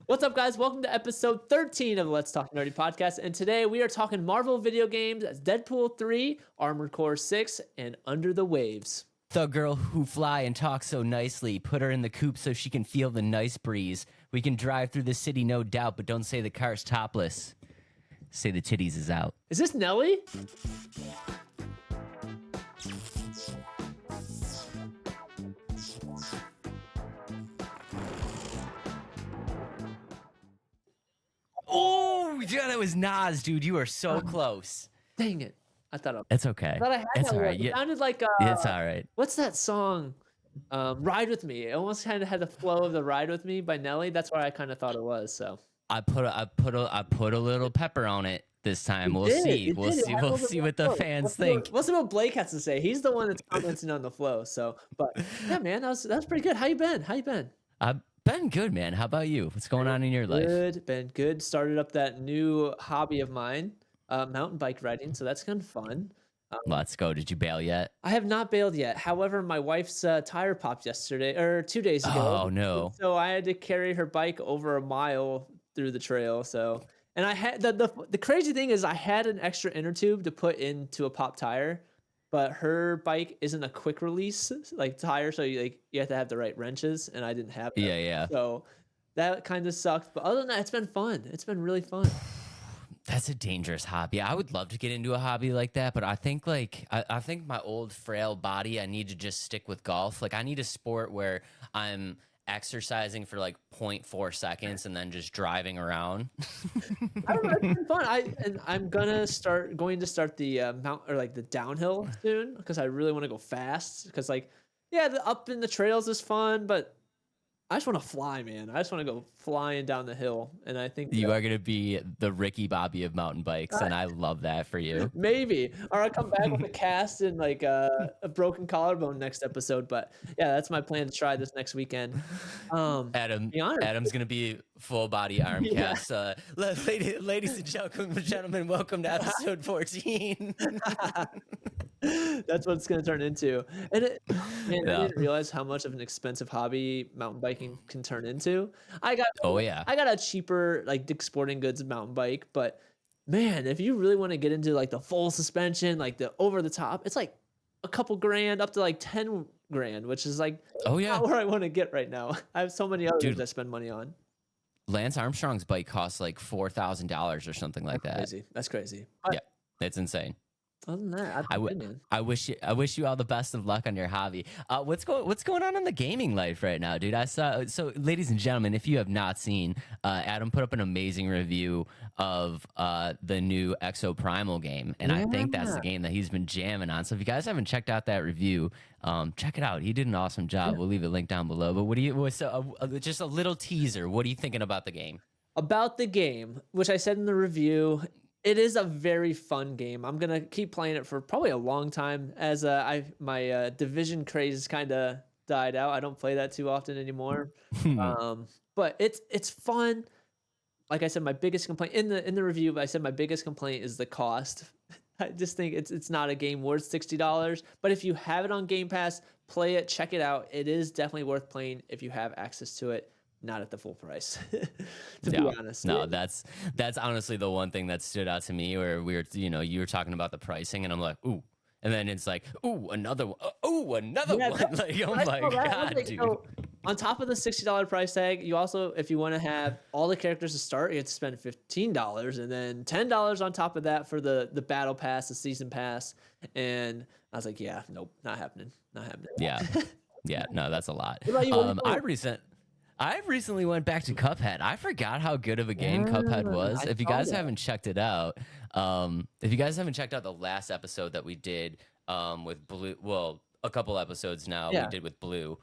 What's up, guys? Welcome to episode 13 of the Let's Talk Nerdy podcast. And today we are talking Marvel video games as Deadpool 3, Armored Core 6, and Under the Waves. The girl who fly and talk so nicely, put her in the coupe so she can feel the nice breeze. We can drive through the city, no doubt, but don't say the car's topless. Say the titties is out. Is this Nelly? Oh, yeah, that was Nas, dude. You are so close. Dang it. I thought It's okay. I had It's that all one. right. It sounded like It's all right. what's that song? Ride With Me. It almost kind of had the flow of the Ride With Me by Nelly. That's what I kind of thought it was. So I put a little pepper on it this time. We'll did, see. you We'll did. see. I We'll love see the what the flow. fans think. What's what Blake has to say? He's the one that's commenting on the flow. So, but yeah, man, that was pretty good. How you been? How you been? I've been good, man. How about you? What's going on in your life? Good, been good. Started up that new hobby of mine, mountain bike riding. So that's been fun. Let's go. Did you bail yet? I have not bailed yet. However, my wife's tire popped yesterday or 2 days ago. Oh, no. So I had to carry her bike over a mile through the trail. So, and I had the crazy thing is I had an extra inner tube to put into a pop tire, but her bike isn't a quick release like tire, so you have to have the right wrenches, and I didn't have them. Yeah. So that kind of sucked. But other than that, it's been fun. It's been really fun. That's a dangerous hobby. I would love to get into a hobby like that, but I think I think my old frail body, I need to just stick with golf. Like I need a sport where I'm exercising for like 0.4 seconds and then just driving around. I don't know, it's been fun. I'm going to start the mount or like the downhill soon because I really want to go fast. Because the up in the trails is fun, but I just want to fly, man. I just want to go flying down the hill, and I think You are going to be the Ricky Bobby of mountain bikes, and I love that for you. maybe, or I'll come back with a cast and like a broken collarbone next episode. But yeah, that's my plan to try this next weekend. Adam's going to be full body arm cast. Ladies and gentlemen, welcome to episode 14. That's what it's going to turn into. And I didn't realize how much of an expensive hobby mountain biking can turn into. I got a cheaper like Dick's Sporting Goods mountain bike, but man, if you really want to get into like the full suspension, like the over the top, it's like a couple grand up to like 10 grand, which is like not where I want to get right now. I have so many others to spend money on. Lance Armstrong's bike costs like $4,000 or something like that. That's crazy. Yeah, it's insane. Other than that, I wish you all the best of luck on your hobby. What's going on in the gaming life right now, dude? I saw. So, ladies and gentlemen, if you have not seen, Adam put up an amazing review of the new Exo Primal game, and I think that's the game that he's been jamming on. So, if you guys haven't checked out that review, check it out. He did an awesome job. We'll leave a link down below. But just a little teaser. What are you thinking about the game? About the game, which I said in the review. It is a very fun game. I'm gonna keep playing it for probably a long time as my Division craze kind of died out. I don't play that too often anymore. But it's fun. Like I said, my biggest complaint in the review, I said my biggest complaint is the cost. I just think it's not a game worth $60. But if you have it on Game Pass, play it, check it out. It is definitely worth playing if you have access to it. Not at the full price, to be honest. No, that's honestly the one thing that stood out to me where you were talking about the pricing and I'm like, ooh. And then it's like, ooh, another one. Ooh, another one. Like, oh my God, dude. So, on top of the $60 price tag, you also, if you want to have all the characters to start, you have to spend $15 and then $10 on top of that for the battle pass, the season pass. And I was like, yeah, nope, not happening. Not happening. Yeah, no, that's a lot. What about you? I recently went back to Cuphead. I forgot how good of a game Cuphead was. If you guys haven't checked it out, if you guys haven't checked out the last episode that we did with Blue, well, a couple episodes now we did with Blue.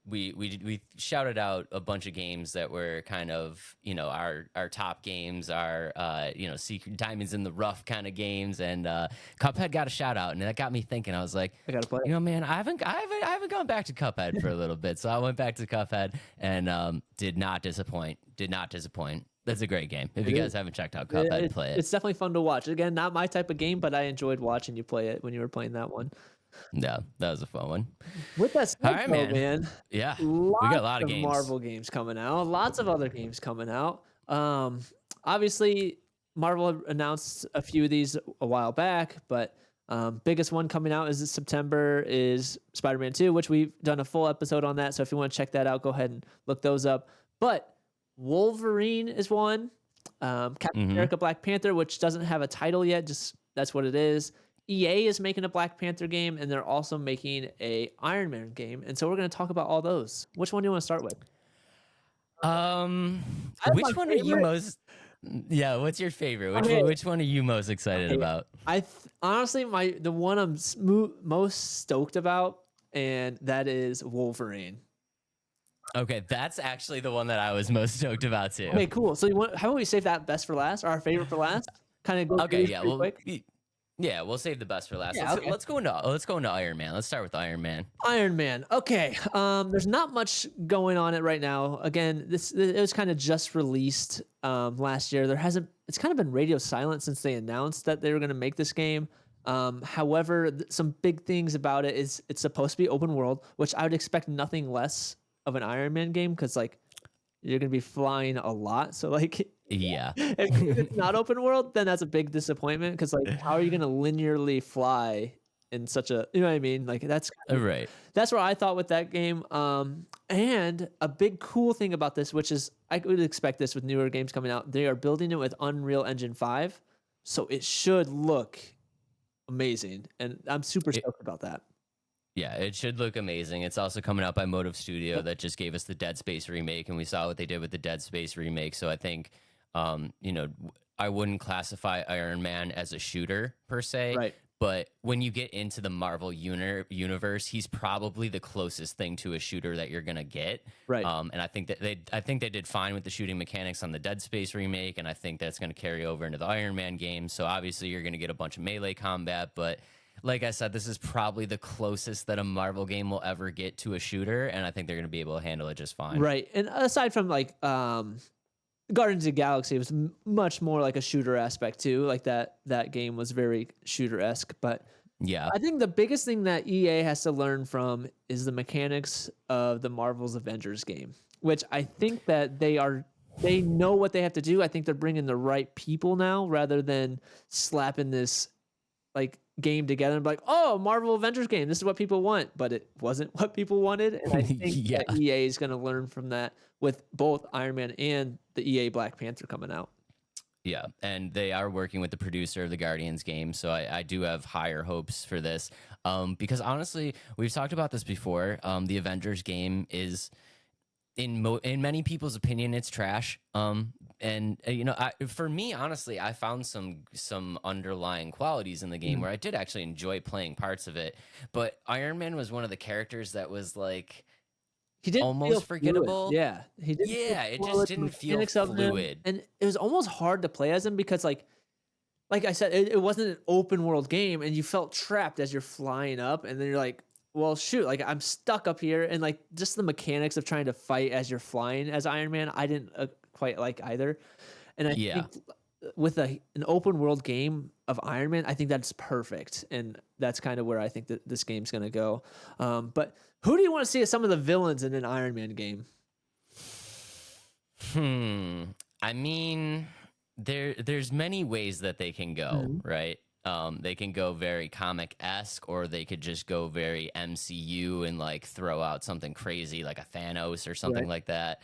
We shouted out a bunch of games that were kind of, our top games, our secret diamonds in the rough kind of games, and Cuphead got a shout out, and that got me thinking. I was like, I gotta play. Man, I haven't gone back to Cuphead for a little bit, so I went back to Cuphead and did not disappoint. That's a great game. If you guys haven't checked out Cuphead, play it. It's definitely fun to watch. Again, not my type of game, but I enjoyed watching you play it when you were playing that one. Yeah, that was a fun one. With that All said, right, though, man. man, Yeah, we got a lots lot of of games. Marvel games coming out. Lots of other games coming out. Obviously, Marvel announced a few of these a while back, but biggest one coming out is this September is Spider-Man 2, which we've done a full episode on that. So if you want to check that out, go ahead and look those up. But Wolverine is one. Captain Mm-hmm. America Black Panther, which doesn't have a title yet, just that's what it is. EA is making a Black Panther game, and they're also making a Iron Man game. And so we're going to talk about all those. Which one do you want to start with? Um, I have my which one are you favorite. most? Yeah, what's your favorite? Okay, Which one are you most excited okay. about? Honestly, the one I'm most stoked about, and that is Wolverine. Okay, that's actually the one that I was most stoked about too. Okay, cool. So how about we save that best for last, or our favorite for last? Kind of go through Okay, these yeah, pretty well, quick. yeah, we'll save the best for last. Yeah, okay. Let's go into Iron Man. Let's start with Iron Man. Iron Man. Okay. There's not much going on it right now. Again, it was kind of just released last year. It's kind of been radio silent since they announced that they were going to make this game. However, some big things about it is it's supposed to be open world, which I would expect nothing less of an Iron Man game because like you're going to be flying a lot. So like Yeah. if it's not open world, then that's a big disappointment because like how are you going to linearly fly in such a, you know what I mean? Like Right. that's what I thought with that game. And a big cool thing about this, which is I would expect this with newer games coming out, they are building it with Unreal Engine 5, so it should look amazing, and I'm super stoked about that. Yeah, it should look amazing. It's also coming out by Motive Studio that just gave us the Dead Space remake, and we saw what they did with the Dead Space remake. So I think, I wouldn't classify Iron Man as a shooter per se, Right. but when you get into the Marvel universe, he's probably the closest thing to a shooter that you're gonna get. Right. And I think they did fine with the shooting mechanics on the Dead Space remake, and I think that's gonna carry over into the Iron Man game. So obviously you're gonna get a bunch of melee combat, but like I said, this is probably the closest that a Marvel game will ever get to a shooter, and I think they're going to be able to handle it just fine. Right. And aside from like Guardians of the Galaxy, it was much more like a shooter aspect too. Like that game was very shooter-esque, but Yeah. I think the biggest thing that EA has to learn from is the mechanics of the Marvel's Avengers game, which I think that they know what they have to do. I think they're bringing the right people now rather than slapping this like game together and be like, oh, Marvel Avengers game, this is what people want, but it wasn't what people wanted. And I think Yeah. that EA is going to learn from that with both Iron Man and the EA Black Panther coming out. Yeah, and they are working with the producer of the Guardians game, so I do have higher hopes for this. Because honestly, we've talked about this before. The Avengers game is, in many people's opinion, it's trash. And for me, honestly, I found some underlying qualities in the game where I did actually enjoy playing parts of it. But Iron Man was one of the characters that was like He didn't almost feel forgettable. fluid. Yeah, he didn't. Yeah, it just didn't feel fluid. And it was almost hard to play as him because, like I said, it wasn't an open world game, and you felt trapped as you're flying up, and then you're like, well, shoot, like I'm stuck up here, and like just the mechanics of trying to fight as you're flying as Iron Man, I didn't quite like either. And I think with an open world game of Iron Man, I think that's perfect, and that's kind of where I think that this game's gonna go. But who do you want to see as some of the villains in an Iron Man game? I mean, there's many ways that they can go, right? They can go very comic-esque, or they could just go very MCU and like throw out something crazy like a Thanos or something like that.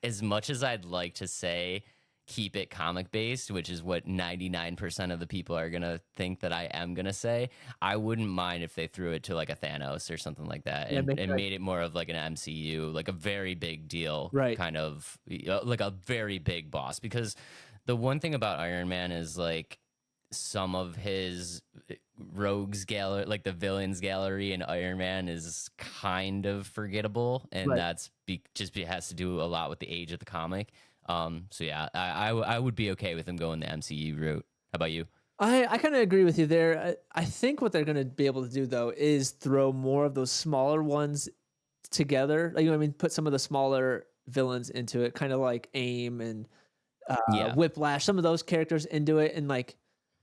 As much as I'd like to say keep it comic-based, which is what 99% of the people are going to think that I am going to say, I wouldn't mind if they threw it to like a Thanos or something like that, and made it more of like an MCU, like a very big deal, kind of like a very big boss. Because the one thing about Iron Man is like some of his rogues gallery, like the villains gallery in Iron Man, is kind of forgettable, and that's has to do a lot with the age of the comic. So yeah, I would be okay with him going the MCU route. How about you? I kind of agree with you there. I think what they're going to be able to do though is throw more of those smaller ones together. Like, you know what I mean? Put some of the smaller villains into it, kind of like AIM and Whiplash, some of those characters into it, and like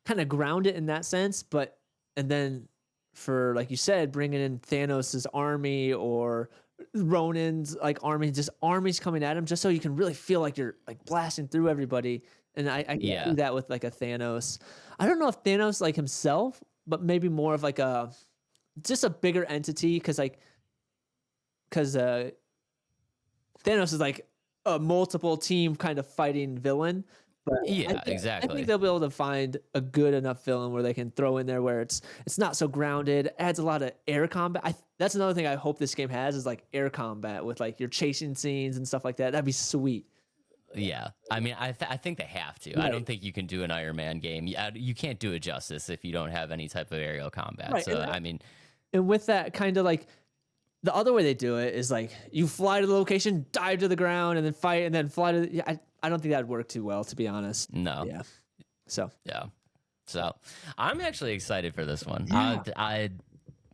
kind of ground it in that sense, but and then for like you said, bringing in Thanos' army or Ronin's like army, just armies coming at him, just so you can really feel like you're like blasting through everybody. And I can see Yeah. that with like a Thanos. I don't know if Thanos like himself, but maybe more of like a just a bigger entity because Thanos is like a multiple team kind of fighting villain. But Yeah, I think exactly. they'll be able to find a good enough villain where they can throw in there where it's not so grounded, adds a lot of air combat. That's another thing I hope this game has is like air combat with like your chasing scenes and stuff like that. That'd be sweet. Yeah, I mean, I think they have to. I Right. don't think you can do an Iron Man game. You can't do it justice if you don't have any type of aerial combat. Right. So I mean, And with that kind of like the other way they do it is like you fly to the location, dive to the ground, and then fight, and then fly to. Yeah, I don't think that'd work too well, to be honest. no, Yeah. So yeah. So I'm actually excited for this one. Yeah.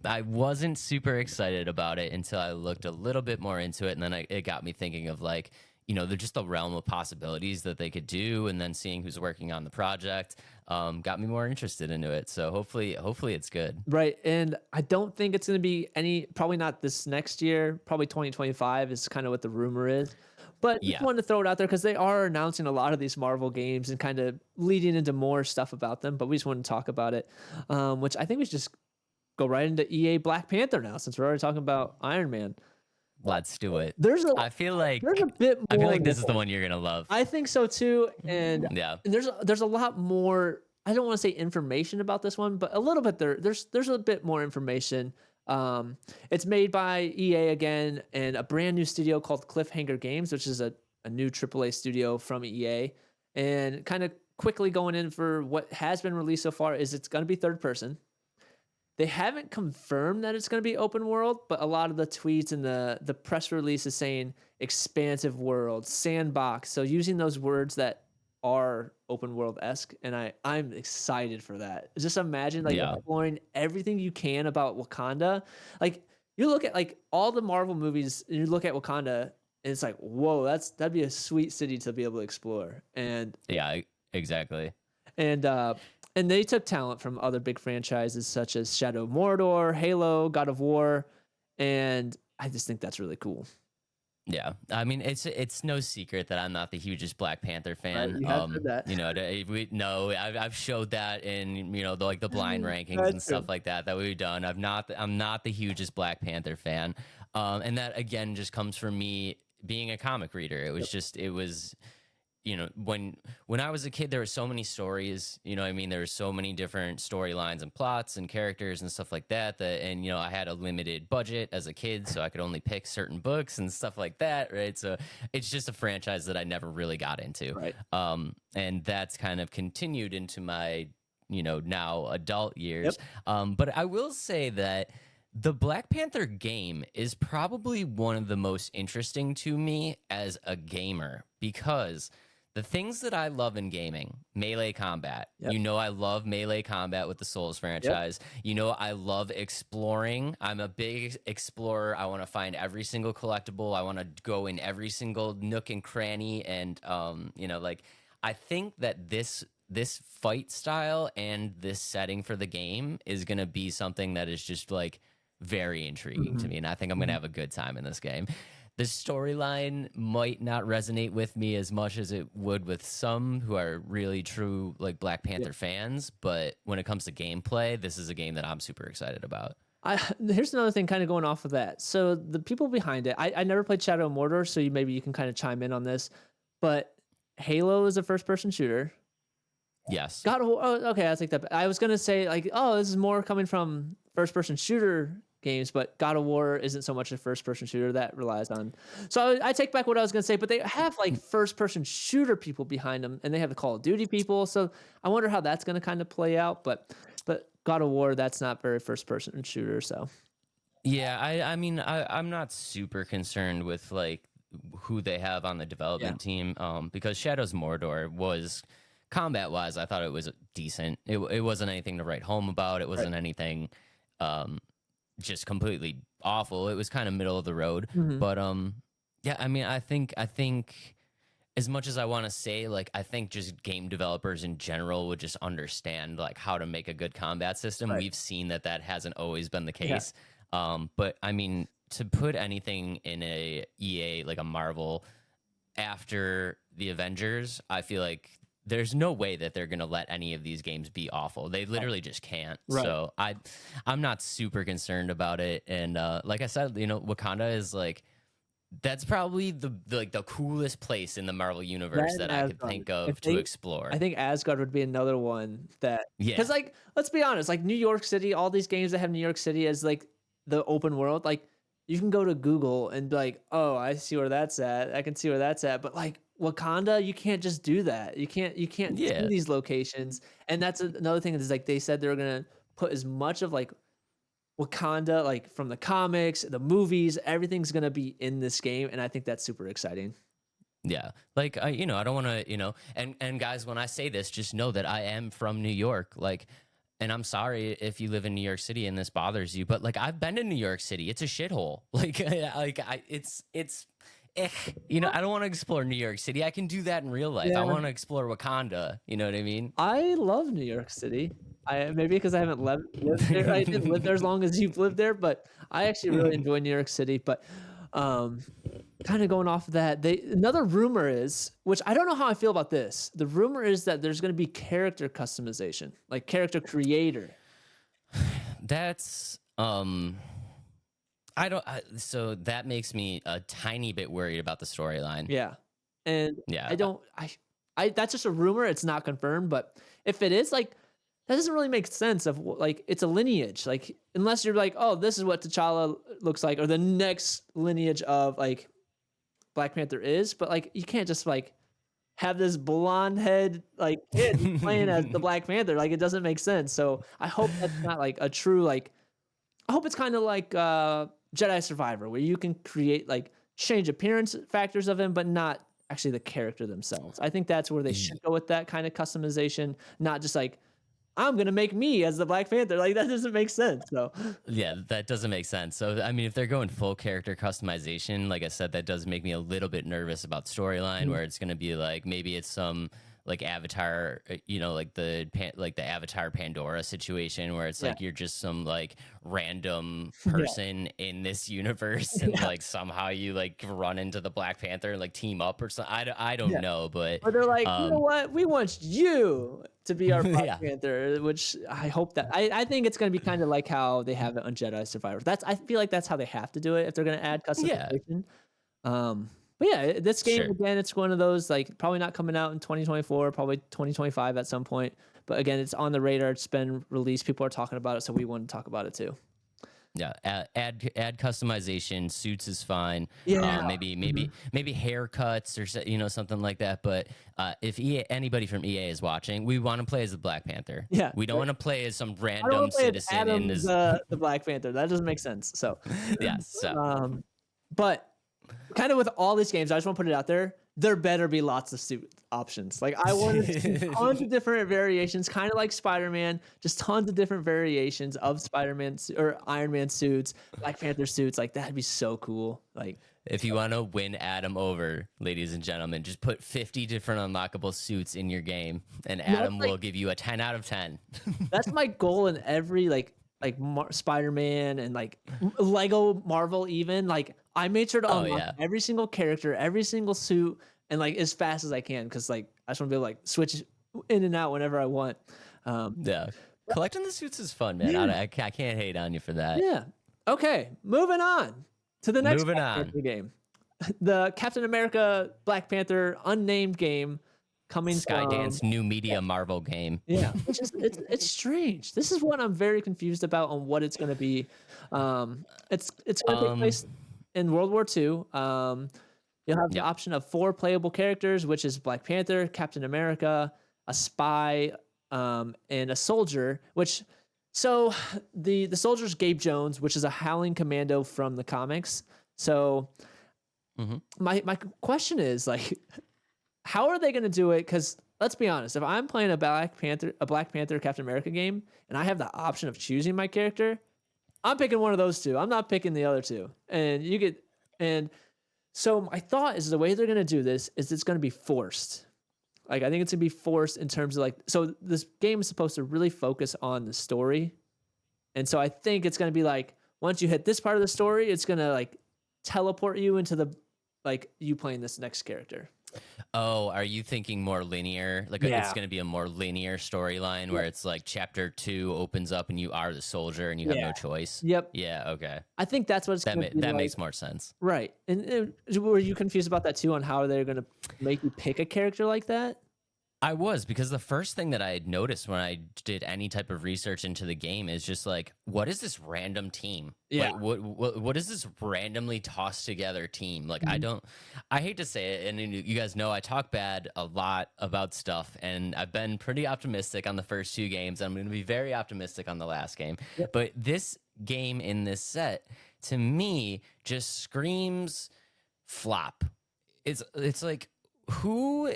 I wasn't super excited about it until I looked a little bit more into it, and then it got me thinking of like, they're just the realm of possibilities that they could do, and then seeing who's working on the project got me more interested into it. So hopefully it's good. right, and I don't think it's going to be probably not this next year. Probably 2025 is kind of what the rumor is. But just Yeah, wanted to throw it out there because they are announcing a lot of these Marvel games and kind of leading into more stuff about them. But we just wanted to talk about it, which I think we should just go right into EA Black Panther now, since we're already talking about Iron Man. let's do it. There's a I feel like there's a bit I feel more like this is the there. one you're gonna love. I think so too, and Yeah, there's a lot more. I don't want to say information about this one, but a little bit there's a bit more information. It's made by EA again, and a brand new studio called Cliffhanger Games, which is a new AAA studio from EA. And kind of quickly going in for what has been released so far is it's going to be third person. They haven't confirmed that it's going to be open world, but a lot of the tweets and the press release is saying expansive world, sandbox. So using those words that are open world esque, and I'm excited for that. Just imagine like yeah, exploring everything you can about Wakanda. Like you look at like all the Marvel movies, and you look at Wakanda, and it's like, whoa, that'd be a sweet city to be able to explore. yeah, exactly. And uh and they took talent from other big franchises such as Shadow of Mordor, Halo, God of War, and I just think that's really cool. Yeah, I mean it's no secret that I'm not the hugest Black Panther Right? fan. You have said that. We no, I've showed that in the blind rankings and That's true. stuff like that we've done. I'm not the hugest Black Panther fan, and that again just comes from me being a comic reader. It was when I was a kid, there were so many stories, I mean, there were so many different storylines and plots and characters and stuff like that, and I had a limited budget as a kid, so I could only pick certain books and stuff like that, right? So it's just a franchise that I never really got into. Right. And that's kind of continued into my, now adult years. Yep. But I will say that the Black Panther game is probably one of the most interesting to me as a gamer because the things that I love in gaming, melee combat. Yep. I love melee combat with the Souls Yep. franchise. I love exploring. I'm a big explorer. I want to find every single collectible. I want to go in every single nook and cranny. And like I think that this fight style and this setting for the game is going to be something that is just like very intriguing to me, and I think I'm going to have a good time in this game. The storyline might not resonate with me as much as it would with some who are really true like Black Panther fans, but when it comes to gameplay, this is a game that I'm super excited about. Here's another thing kind of going off of that. So the people behind it, I never played Shadow of Mordor, so maybe you can kind of chime in on this, but Halo is a first person shooter. Yes. God of War, okay, I take that back. I was gonna say like, oh, this is more coming from first person shooter games, but God of War isn't so much a first person shooter that relies on. So I take back what I was gonna say, but they have like first person shooter people behind them, and they have the Call of Duty people. So I wonder how that's gonna kind of play out. But God of War, that's not very first person shooter. So Yeah, I mean I'm not super concerned with like who they have on the development team, because Shadows Mordor was combat wise, I thought it was decent. It wasn't anything to write home about. It wasn't anything just completely awful. It was kind of middle of the road. Mhm. But yeah, I mean, I think as much as I want to say, like, I think just game developers in general would just understand like how to make a good combat system. Right. We've seen that that hasn't always been the Yeah. case. But I mean, to put anything in a EA like a Marvel after the Avengers, I feel like there's no way that they're gonna let any of these games be awful. They Right. literally just can't. Right. So I'm not super concerned about it. And like I said, you know, Wakanda is like that's probably like the coolest place in the Marvel That universe and that I could Asgard. think of to I explore. think Asgard would be another one that, Yeah. because like, let's be honest, like New York City, all these games that have New York City as like the open world, like you can go to Google and be like, oh, I see where that's at. I can see where that's at. But like Wakanda, you can't just do that. You can't see Yeah. these locations. And that's another thing is like they said they were gonna put as much of like Wakanda, like from the comics, the movies, everything's gonna be in this game, and I think that's super exciting. Yeah. Like I, you know, I don't want to, you know, and guys, when I say this, just know that I am from New York. Like, and I'm sorry if you live in New York City and this bothers you, but like I've been in New York City. It's a shithole. Like, it's eh, you know, I don't want to explore New York City. I can do that in real life. I Yeah. want to explore Wakanda. You know what I mean? I love New York City. I maybe because I haven't lived there. I didn't live there as long as you've lived there, but I actually really enjoy New York City. But um, kind of going off of that, they another rumor is, which I don't know how I feel about this. The rumor is that there's going to be character customization, like character creator. That's so that makes me a tiny bit worried about the storyline. Yeah, and Yeah. I don't. I that's just a rumor. It's not confirmed, but if it is, like, that doesn't really make sense. Of like, it's a lineage. Like, unless you're like, oh, this is what T'Challa looks like, or the next lineage of like Black Panther is. But like, you can't just like have this blonde head like kid playing as the Black Panther. Like, it doesn't make sense. So I hope that's not like a true like. I hope it's kind of like Jedi Survivor, where you can create like change appearance factors of him, but not actually the character themselves. I think that's where they should go with that kind of customization, not just like I'm gonna make me as the Black Panther. Like that doesn't make sense. So Yeah, that doesn't make sense. So, I mean, if they're going full character customization, like I said, that does make me a little bit nervous about storyline, where it's going to be like maybe it's some like Avatar, you know, like the Avatar Pandora situation, where it's yeah, like you're just some like random yeah, person in this universe, and yeah, like somehow you like run into the Black Panther and like team up or something. I don't yeah. know, but Or they're like, you know um, what? We want you to be our Black yeah, Panther, which I hope that I think it's gonna be kind of like how they have it on Jedi Survivor. I feel like that's how they have to do it if they're gonna add yeah, customization. But yeah, this game sure. again, it's one of those like probably not coming out in 2024, probably 2025 at some point. But again, it's on the radar. It's been released. People are talking about it, so we want to talk about it too. Yeah, add customization. Suits is fine. Yeah. Mhm. Maybe haircuts or you know something like that. But if anybody from EA is watching, we want to play as the Black Panther. Yeah. We don't want to play as some I don't random want to play as citizen in Adam this. the Black Panther. That doesn't make sense. So, Yes. So um, but kind of with all these games, I just want to put it out there. There better be lots of suit options. Like I want to see tons of different variations, kind of like Spider-Man, just tons of different variations of Spider-Man or Iron Man suits, Black Panther suits. Like that'd be so cool. Like if you want to win Adam over, ladies and gentlemen, just put 50 different unlockable suits in your game, and that's Adam like will give you a 10 out of 10. that's my goal in every Spider-Man and like Lego Marvel even. Like I made sure to Oh unlock yeah. every single character, every single suit, and like as fast as I can because like I just want to be able to like switch in and out whenever I want. Um, Yeah. Collecting the suits is fun, man. yeah, I can't hate on you for that. yeah. Okay, moving on to the next Moving Black on. Panther game, the Captain America Black Panther unnamed game coming from SkyDance new media Marvel game. yeah, which is it's strange. This is what I'm very confused about on what it's going to be. It's going to take Um, place in World War II. You'll have the yep. option of 4 playable characters, which is Black Panther, Captain America, a spy, and a soldier. Which so the soldier's Gabe Jones, which is a Howling Commando from the comics. So hmm my question is like, how are they going to do it? Because let's be honest, if I'm playing a Black Panther Captain America game, and I have the option of choosing my character, I'm picking one of those two. I'm not picking the other two. And you get and So my thought is the way they're gonna do this is it's gonna be forced. Like I think it's gonna be forced in terms of like so this game is supposed to really focus on the story. And so I think it's gonna be like once you hit this part of the story, it's gonna like teleport you into the like you playing this next character. Oh, are you thinking more linear? Like it's Yeah. going to be a more linear storyline where Yep. it's like chapter 2 opens up and you are the soldier and you have Yeah. no choice? Yep. Yeah, okay. I think that's what it's That gonna be that like. makes more sense. Right. And were you confused about that too on how they're gonna make you pick a character like that? I was, because the first thing that I had noticed when I did any type of research into the game is just like, what is this random team? Yeah. Like, what is this randomly tossed together team? Like, Mhm. I hate to say it, and you guys know I talk bad a lot about stuff, and I've been pretty optimistic on the first 2 games. I'm going to be very optimistic on the last game, Yep. but this game in this set to me just screams flop. It's like, who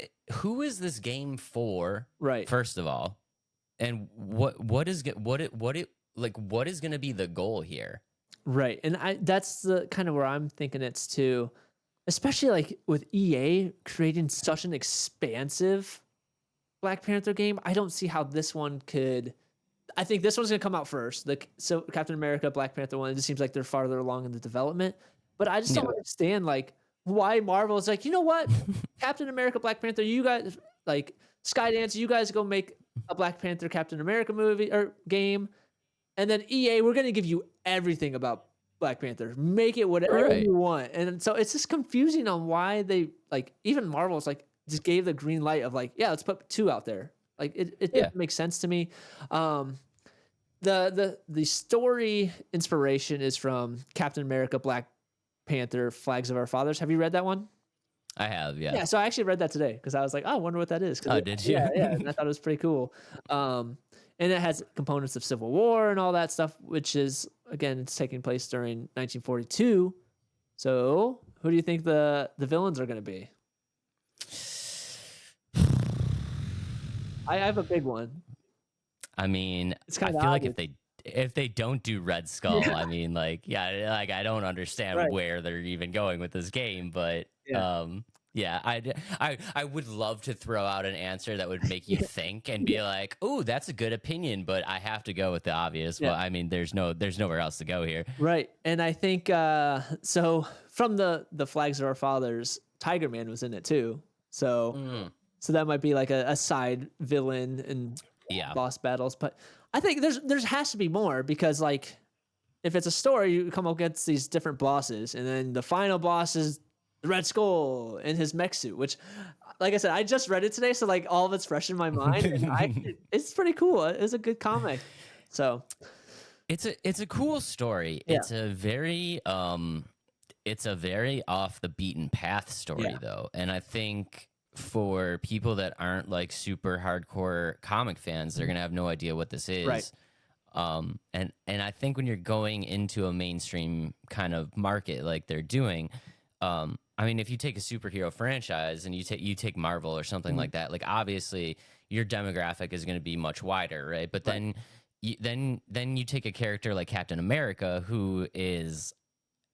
is this game for? Right. First of all, and what is what is going to be the goal here? Right. And that's the kind of where I'm thinking it's too, especially like with EA creating such an expansive Black Panther game. I don't see how this one could. I think this one's gonna come out first. So Captain America, Black Panther one. It just seems like they're farther along in the development. But I just don't Yeah. understand like why Marvel is like, you know what, Captain America, Black Panther. You guys like SkyDance. You guys go make a Black Panther Captain America movie or game, and then EA, we're gonna give you everything about Black Panther. Make it whatever Right. you want. And so it's just confusing on why they like even Marvel's like just gave the green light of like, yeah, let's put 2 out there. Like it Yeah. didn't make sense to me. The story inspiration is from Captain America Black Panther Flags of Our Fathers. Have you read that one? I have, yeah. Yeah, so I actually read that today because I was like, oh, I wonder what that is. Oh, did you? Yeah, yeah, and I thought it was pretty cool. And it has components of Civil War and all that stuff, which is again, it's taking place during 1942. So, who do you think the villains are going to be? I have a big one. I mean, It's I kind of feel like obvious. if they don't do Red Skull, Yeah. I mean, like, yeah, like I don't understand Right. where they're even going with this game, but Yeah. yeah, I would love to throw out an answer that would make you think and be like, "Oh, that's a good opinion," but I have to go with the obvious. Yeah. Well, I mean, there's nowhere else to go here. Right. And I think so from the Flags of Our Fathers, Tiger Man was in it too. So Mm, so that might be like a side villain and yeah. boss battles. But I think there's has to be more because like if it's a story, you come up against these different bosses, and then the final boss is the Red Skull in his mech suit, which, like I said, I just read it today, so like all of it's fresh in my mind. And it's pretty cool. It's a good comic. So It's a cool story. Yeah. It's a very off the beaten path story Yeah. though. And I think for people that aren't like super hardcore comic fans, they're going to have no idea what this is. Right. And I think when you're going into a mainstream kind of market like they're doing, I mean, if you take a superhero franchise and you take Marvel or something like that, like obviously your demographic is going to be much wider, right? But Right. then you take a character like Captain America, who is,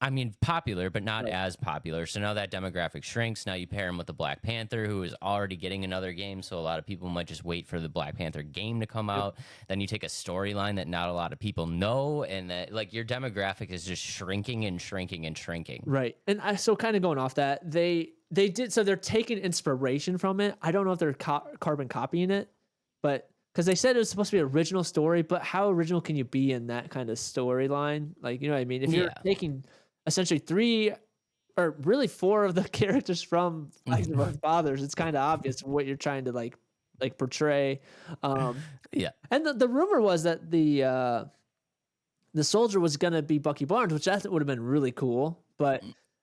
I mean, popular, but not Right. as popular. So now that demographic shrinks. Now you pair him with the Black Panther, who is already getting another game. So a lot of people might just wait for the Black Panther game to come out. Then you take a storyline that not a lot of people know, and that like your demographic is just shrinking and shrinking and shrinking. Right. And so kind of going off that, they did so they're taking inspiration from it. I don't know if they're carbon copying it, but because they said it was supposed to be an original story, but how original can you be in that kind of storyline? Like, you know what I mean? If you're Yeah. taking essentially 3 or really 4 of the characters from Flags of Our Fathers, it's kind of obvious what you're trying to like portray. Yeah. And the rumor was that the soldier was gonna be Bucky Barnes, which that would have been really cool, but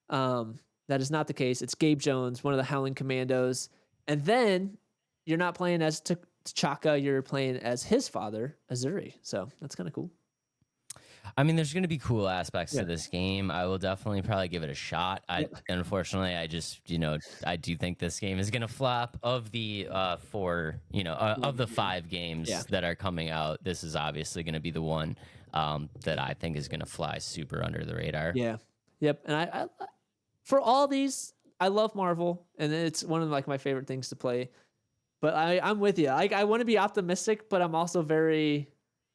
that is not the case. It's Gabe Jones, one of the Howling Commandos, and then you're not playing as T'Chaka, you're playing as his father, Azuri. So that's kind of cool. I mean, there's going to be cool aspects Yeah. to this game. I will definitely probably give it a shot. Unfortunately, I just, I do think this game is going to flop. Of the of the 5 games Yeah. that are coming out, this is obviously going to be the one that I think is going to fly super under the radar. Yeah. Yep. And for all these, I love Marvel, and it's one of like my favorite things to play. But I'm with you. Like I want to be optimistic, but I'm also very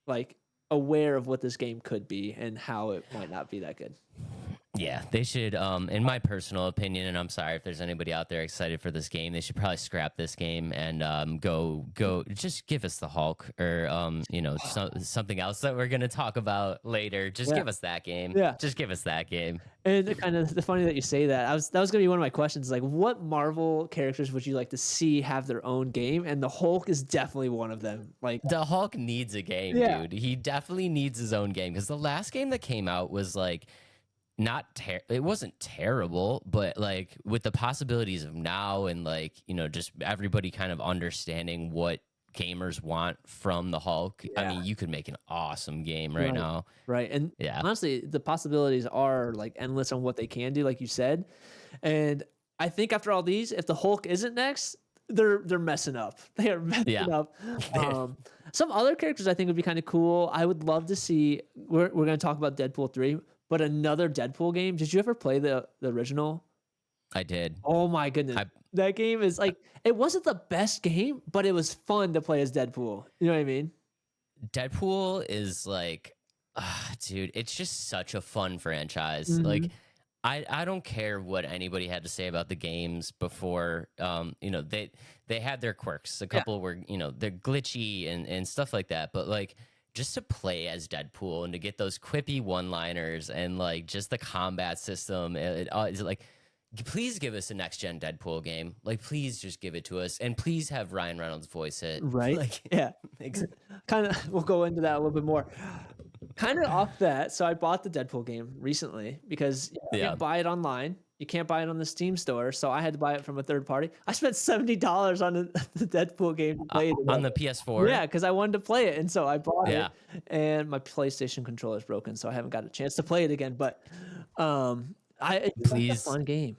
like aware of what this game could be and how it might not be that good. Yeah, they should, in my personal opinion, and I'm sorry if there's anybody out there excited for this game, they should probably scrap this game and go just give us the Hulk or something else that we're gonna talk about later. Just Yeah. give us that game. Yeah. Just give us that game. And the funny that you say that, that was gonna be one of my questions. Like, what Marvel characters would you like to see have their own game? And the Hulk is definitely one of them. Like, The Hulk needs a game, Yeah. dude. He definitely needs his own game because the last game that came out was like it wasn't terrible, but like with the possibilities of now and like, just everybody kind of understanding what gamers want from the Hulk. I Yeah. mean, you could make an awesome game right now. right. And Yeah. honestly, the possibilities are like endless on what they can do, like you said. And I think after all these, if the Hulk isn't next, they're messing up. They are messing Yeah. up. Some other characters I think would be kind of cool. I would love to see. We're going to talk about Deadpool 3, but another Deadpool game. Did you ever play the original? I did. Oh my goodness. That game is like, it wasn't the best game, but it was fun to play as Deadpool. You know what I mean? Deadpool is like, dude, it's just such a fun franchise. Mhm. Like, I don't care what anybody had to say about the games before. They had their quirks. A couple were, they're glitchy and stuff like that. But like, just to play as Deadpool and to get those quippy one-liners and like just the combat system, it's like, please give us a next gen Deadpool game. Like, please just give it to us, and please have Ryan Reynolds voice it. Right? Like, Yeah. Kind of, we'll go into that a little bit more. Kind of off that. So I bought the Deadpool game recently because you can't buy it online. You can't buy it on the Steam store. So I had to buy it from a third party. I spent $70 on the Deadpool game to play it on the PS4. Yeah, because I wanted to play it, and so I bought it. And my PlayStation controller is broken, so I haven't got a chance to play it again. But it's a fun game.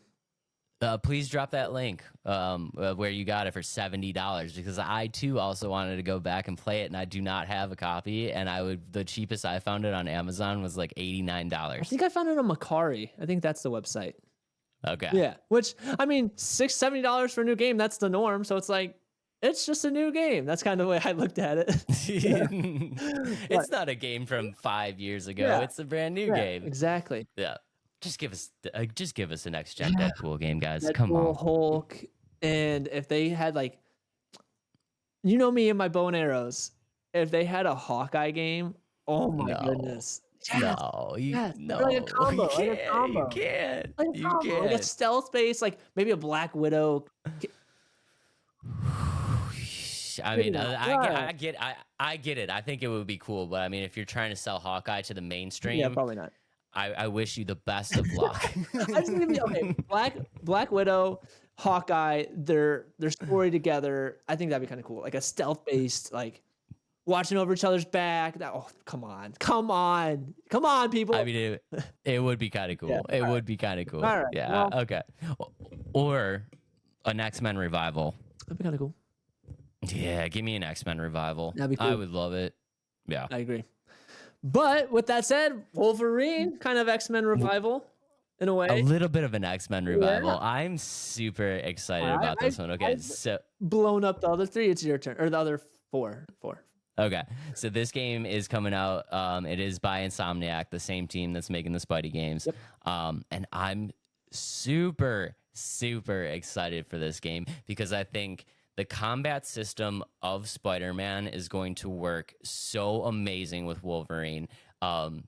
Please drop that link where you got it for $70 because I too also wanted to go back and play it, and I do not have a copy. And the cheapest I found it on Amazon was like $89. I think I found it on Macari. I think that's the website. Okay. Yeah, which I mean, $70 for a new game, that's the norm. So it's like, it's just a new game. That's kind of the way I looked at it. It's not a game from 5 years ago. Yeah. It's a brand new game. Exactly. Yeah. Just give us a next gen Deadpool game, guys. Deadpool, Come on. Hulk, and if they had like, me and my bow and arrows, if they had a Hawkeye game, oh my goodness. Yes. No, like a combo, you can't. like a combo. You can't. Like You can't. Like a stealth base, like maybe a Black Widow. I mean, I get it. I think it would be cool, but I mean, if you're trying to sell Hawkeye to the mainstream, probably not. I wish you the best of luck. I just think okay. Black Widow, Hawkeye, their story together. I think that'd be kind of cool, like a stealth based, like watching over each other's back. Come on, people. I mean, it would be kind of cool. It would be kind of cool. All right, Yeah. well, Okay. Or an X-Men revival. That'd be kind of cool. Yeah, give me an X-Men revival. That'd be cool. I would love it. Yeah. I agree. But with that said, Wolverine kind of X-Men revival in a way. A little bit of an X-Men revival. I'm super excited about this one. Okay, so blown up the other three. It's your turn, or the other four. Okay, so this game is coming out. It is by Insomniac, the same team that's making the Spidey games. Yep. And I'm super excited for this game because I think the combat system of Spider-Man is going to work so amazing with Wolverine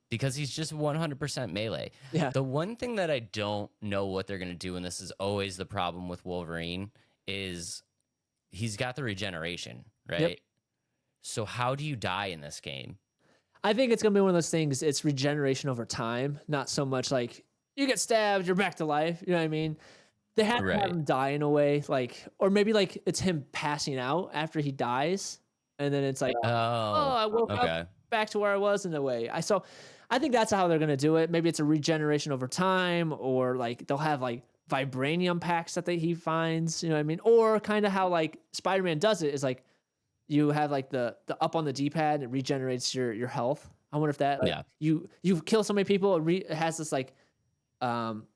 because he's just 100% melee. Yeah. The one thing that I don't know what they're going to do, and this is always the problem with Wolverine, is he's got the regeneration, right? Yep. So how do you die in this game? I think it's gonna be one of those things. It's regeneration over time, not so much like you get stabbed, you're back to life. You know what I mean? They have to have him die in a way, like, or maybe like it's him passing out after he dies, and then it's like, I woke up back to where I was in a way. I think that's how they're gonna do it. Maybe it's a regeneration over time, or like they'll have like vibranium packs that he finds. You know what I mean? Or kind of how like Spider-Man does it is like you have like the up on the D-pad and it regenerates your health. I wonder if that you kill so many people, it has this like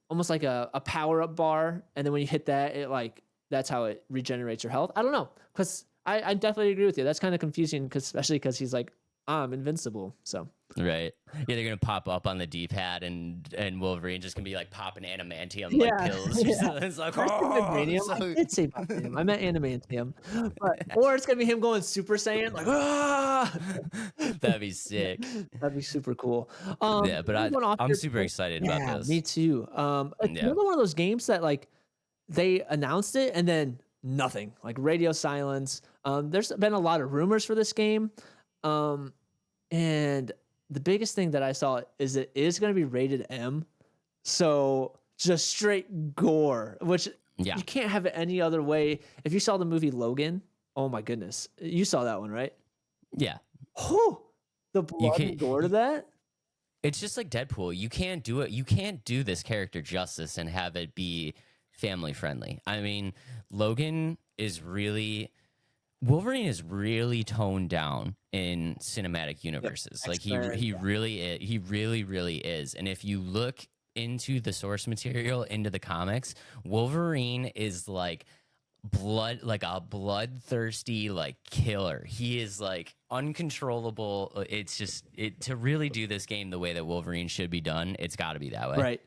almost like a power up bar, and then when you hit that, it like that's how it regenerates your health. I don't know, because I definitely agree with you. That's kind of confusing, because especially because he's like, I'm invincible. So Right. Yeah, they're gonna pop up on the D-pad, and Wolverine just gonna be like popping adamantium like yeah, pills or yeah. something. It's like, Or I said oh, vibranium. I so did say vibranium. I meant adamantium. But or it's gonna be him going Super Saiyan, like ah. that'd be sick. That'd be super cool. Yeah, but Going off I'm your super point, excited about yeah, me this. too. It's Yeah. another one of those games that like they announced it and then nothing, like radio silence. There's been a lot of rumors for this game, um, and the biggest thing that I saw is it is going to be rated M, so just straight gore, which Yeah. you can't have it any other way. If you saw the movie Logan, oh my goodness, you saw that one, right? Yeah. Whew, the You blood can and gore to that. It's just like Deadpool. You can't do it. You can't do this character justice and have it be family friendly. I mean, Logan is really Wolverine is really toned down in cinematic Yep. universes. Like X-Men. he really is, he really is. And if you look into the source material, into the comics, Wolverine is like a bloodthirsty like killer. He is like uncontrollable. It's just to really do this game the way that Wolverine should be done, it's got to be that way. Right.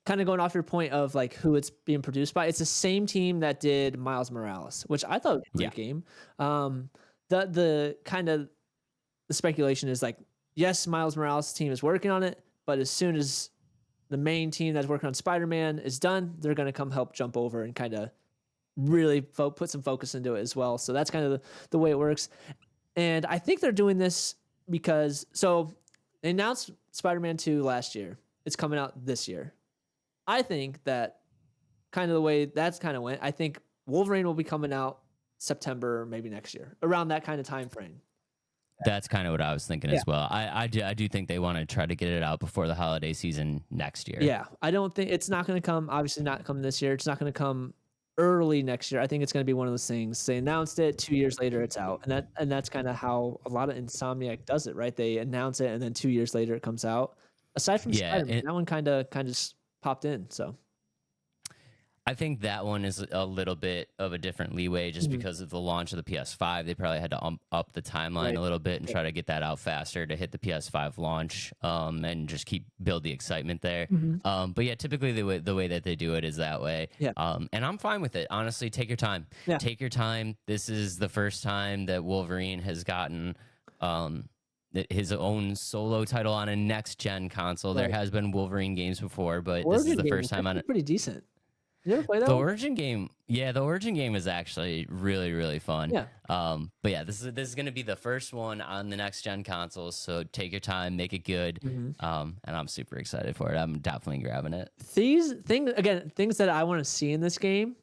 Kind of going off your point of like who it's being produced by, it's the same team that did Miles Morales, which I thought was a Yeah. great game. The kind of the speculation is like, yes, Miles Morales' team is working on it, but as soon as the main team that's working on Spider-Man is done, they're going to come help jump over and kind of really put some focus into it as well. So that's kind of the way it works. And I think they're doing this because so they announced Spider-Man 2 last year. It's coming out this year. I think that kind of the way that's kind of went, I think Wolverine will be coming out September, maybe next year, around that kind of time frame. That's kind of what I was thinking Yeah. as well. I do think they want to try to get it out before the holiday season next year. Yeah, I don't think it's not going to come. Obviously, not come this year. It's not going to come early next year. I think it's going to be one of those things. They announced it 2 years later, it's out, and that's kind of how a lot of Insomniac does it, right? They announce it, and then 2 years later, it comes out. Aside from Yeah, Spider-Man, that one kind of popped in. So I think that one is a little bit of a different leeway just because of the launch of the PS5. They probably had to up the timeline Right. a little bit and try to get that out faster to hit the PS5 launch, and just build the excitement there. But yeah, typically the way that they do it is that way. Yeah. And I'm fine with it. Honestly, take your time. Yeah. Take your time. This is the first time that Wolverine has gotten his own solo title on a next gen console. Right. There has been Wolverine games before, but this Origin is the game first is time on actually it. pretty decent. You ever play that The one? Origin game, yeah, the Origin game is actually really fun. Yeah. But yeah, this is going to be the first one on the next gen consoles. So take your time, make it good. And I'm super excited for it. I'm definitely grabbing it. These things that I want to see in this game,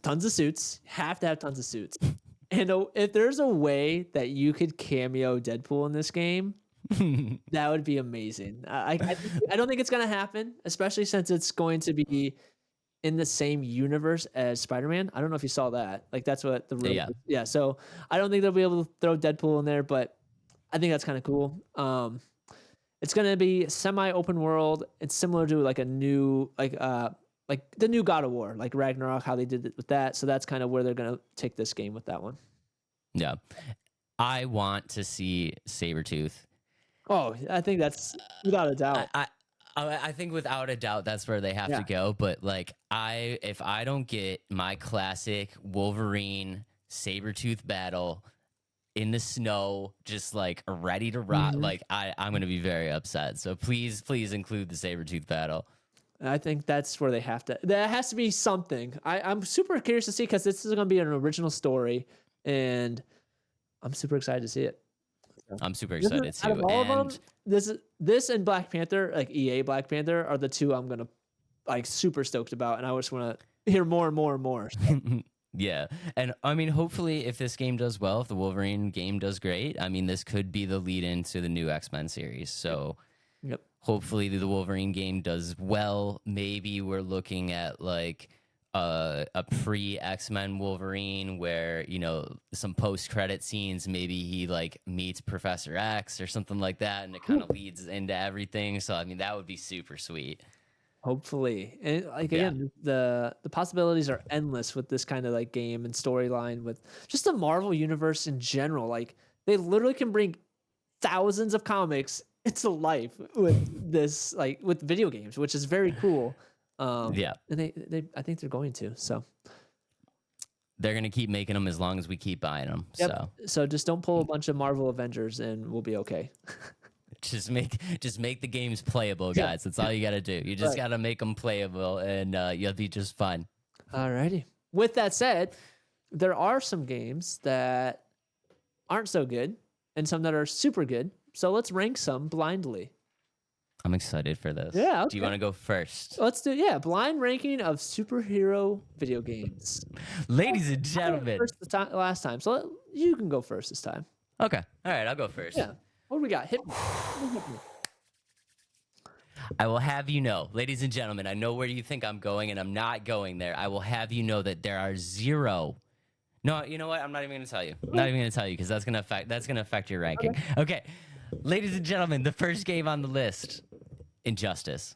tons of suits. Have to have tons of suits. And if there's a way that you could cameo Deadpool in this game, that would be amazing. I don't think it's gonna happen, especially since it's going to be in the same universe as Spider-Man. I don't know if you saw that. Like that's what the rumor. Yeah. So I don't think they'll be able to throw Deadpool in there, but I think that's kind of cool. It's gonna be semi-open world. It's similar to like a new like the new God of War, like Ragnarok, how they did it with that. So that's kind of where they're gonna take this game with that one. Yeah. I want to see Sabretooth. Oh, I think that's without a doubt. I think without a doubt that's where they have to go. But like if I don't get my classic Wolverine Sabretooth battle in the snow, just like ready to rock, like I'm gonna be very upset. So please include the Sabretooth battle. I think that's where they have to. That has to be something. I'm super curious to see because this is gonna be an original story, and I'm super excited to see it. I'm super excited too. Out of all of them, this and Black Panther, like EA Black Panther, are the two I'm gonna like super stoked about, and I just want to hear more and more and more. Yeah, and I mean, hopefully, if this game does well, if the Wolverine game does great, I mean, this could be the lead into the new X-Men series. So, hopefully, the Wolverine game does well. Maybe we're looking at like a pre-X-Men Wolverine where, you know, some post-credit scenes, maybe he like meets Professor X or something like that, and it kind of leads into everything. So I mean, that would be super sweet. Hopefully. And like Yeah. again, the possibilities are endless with this kind of like game and storyline with just the Marvel universe in general. Like they literally can bring thousands of comics into life with this like with video games, which is very cool. Yeah. And they I think they're going to. So They're gonna keep making them as long as we keep buying them. yep. So So just don't pull a bunch of Marvel Avengers and we'll be okay. just make the games playable, Yeah. guys. That's all you gotta do. You just Right. gotta make them playable, and you'll be just fine. Alrighty. With that said, there are some games that aren't so good and some that are super good. So let's rank some blindly. I'm excited for this. Yeah, Do you okay. want to go first? Let's do blind ranking of superhero video games. Ladies and I went gentlemen. first last time, so you can go first this time. Okay. All right, I'll go first. Yeah. What do we got? Hit me. Hit me. I will have you know, ladies and gentlemen, I know where you think I'm going, and I'm not going there. I will have you know that there are zero. No, you know what? I'm not even going to tell you. I'm not even going to tell you because that's going to affect your ranking. Okay. Ladies and gentlemen, the first game on the list, Injustice.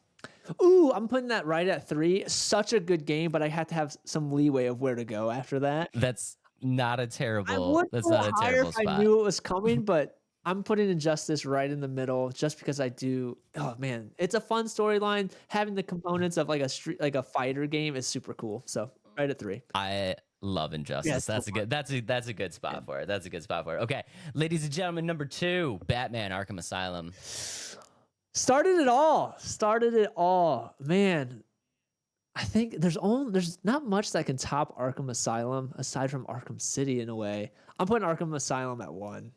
Ooh, I'm putting that right at 3. Such a good game, but I had to have some leeway of where to go after that. That's not a I terrible. would That's put it not a higher terrible if I spot. knew it was coming, but I'm putting Injustice right in the middle just because I do. Oh man, it's a fun storyline. Having the components of like a fighter game is super cool. So right at 3. I love Injustice. Yeah, it's so that's a good. That's a good spot for it. That's a good spot for it. Okay, ladies and gentlemen, number 2, Batman: Arkham Asylum. Started it all. Man, I think there's not much that can top Arkham Asylum aside from Arkham City in a way. I'm putting Arkham Asylum at 1.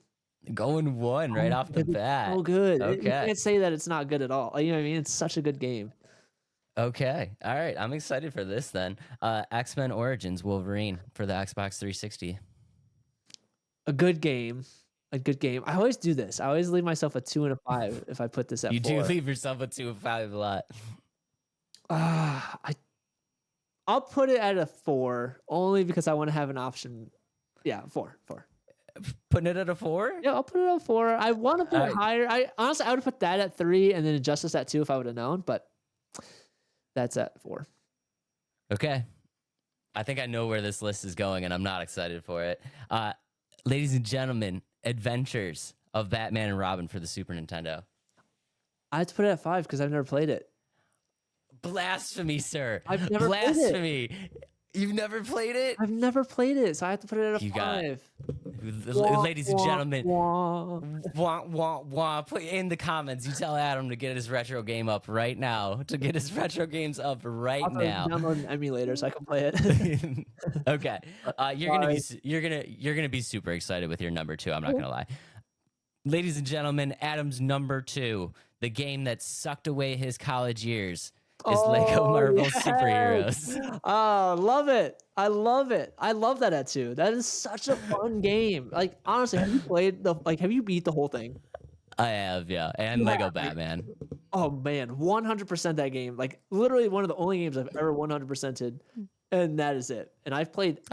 Going 1 right off the Because it's bat. so good. You Okay. can't say that it's not good at all. You know what I mean? It's such a good game. Okay. All right. I'm excited for this then. X-Men Origins Wolverine for the Xbox 360. A good game. A good game. I always do this. I always leave myself a 2 and a 5 if I put this at You 4. do leave yourself a 2 of 5 a lot. I'll put it at a 4 only because I want to have an option. Yeah, 4. Putting it at a 4? Yeah, I'll put it at 4. I want to put it Alright. higher. I honestly would have put that at 3 and then Injustice at 2 if I would have known, but that's at 4. Okay. I think I know where this list is going, and I'm not excited for it. Ladies and gentlemen, Adventures of Batman and Robin for the Super Nintendo. I had to put it at 5 because I've never played it. Blasphemy, sir. I've never played it. Blasphemy. You've never played it? I've never played it, so I have to put it at a You got 5. Ladies and gentlemen, wah. put in the comments. You tell Adam to get his retro game up right now. To get his retro games up right I'll now. download an emulator so I can play it. Okay. You're gonna be super excited with your number 2. I'm not gonna lie. Ladies and gentlemen, Adam's number 2, the game that sucked away his college years, is Lego Marvel Superheroes. Oh, love it. I love it. I love that at 2. That is such a fun game. Like honestly, have you beat the whole thing? I have, yeah, and Lego Batman. Oh man, 100% that game. Like literally one of the only games I've ever 100%ed, and that is it. And I've put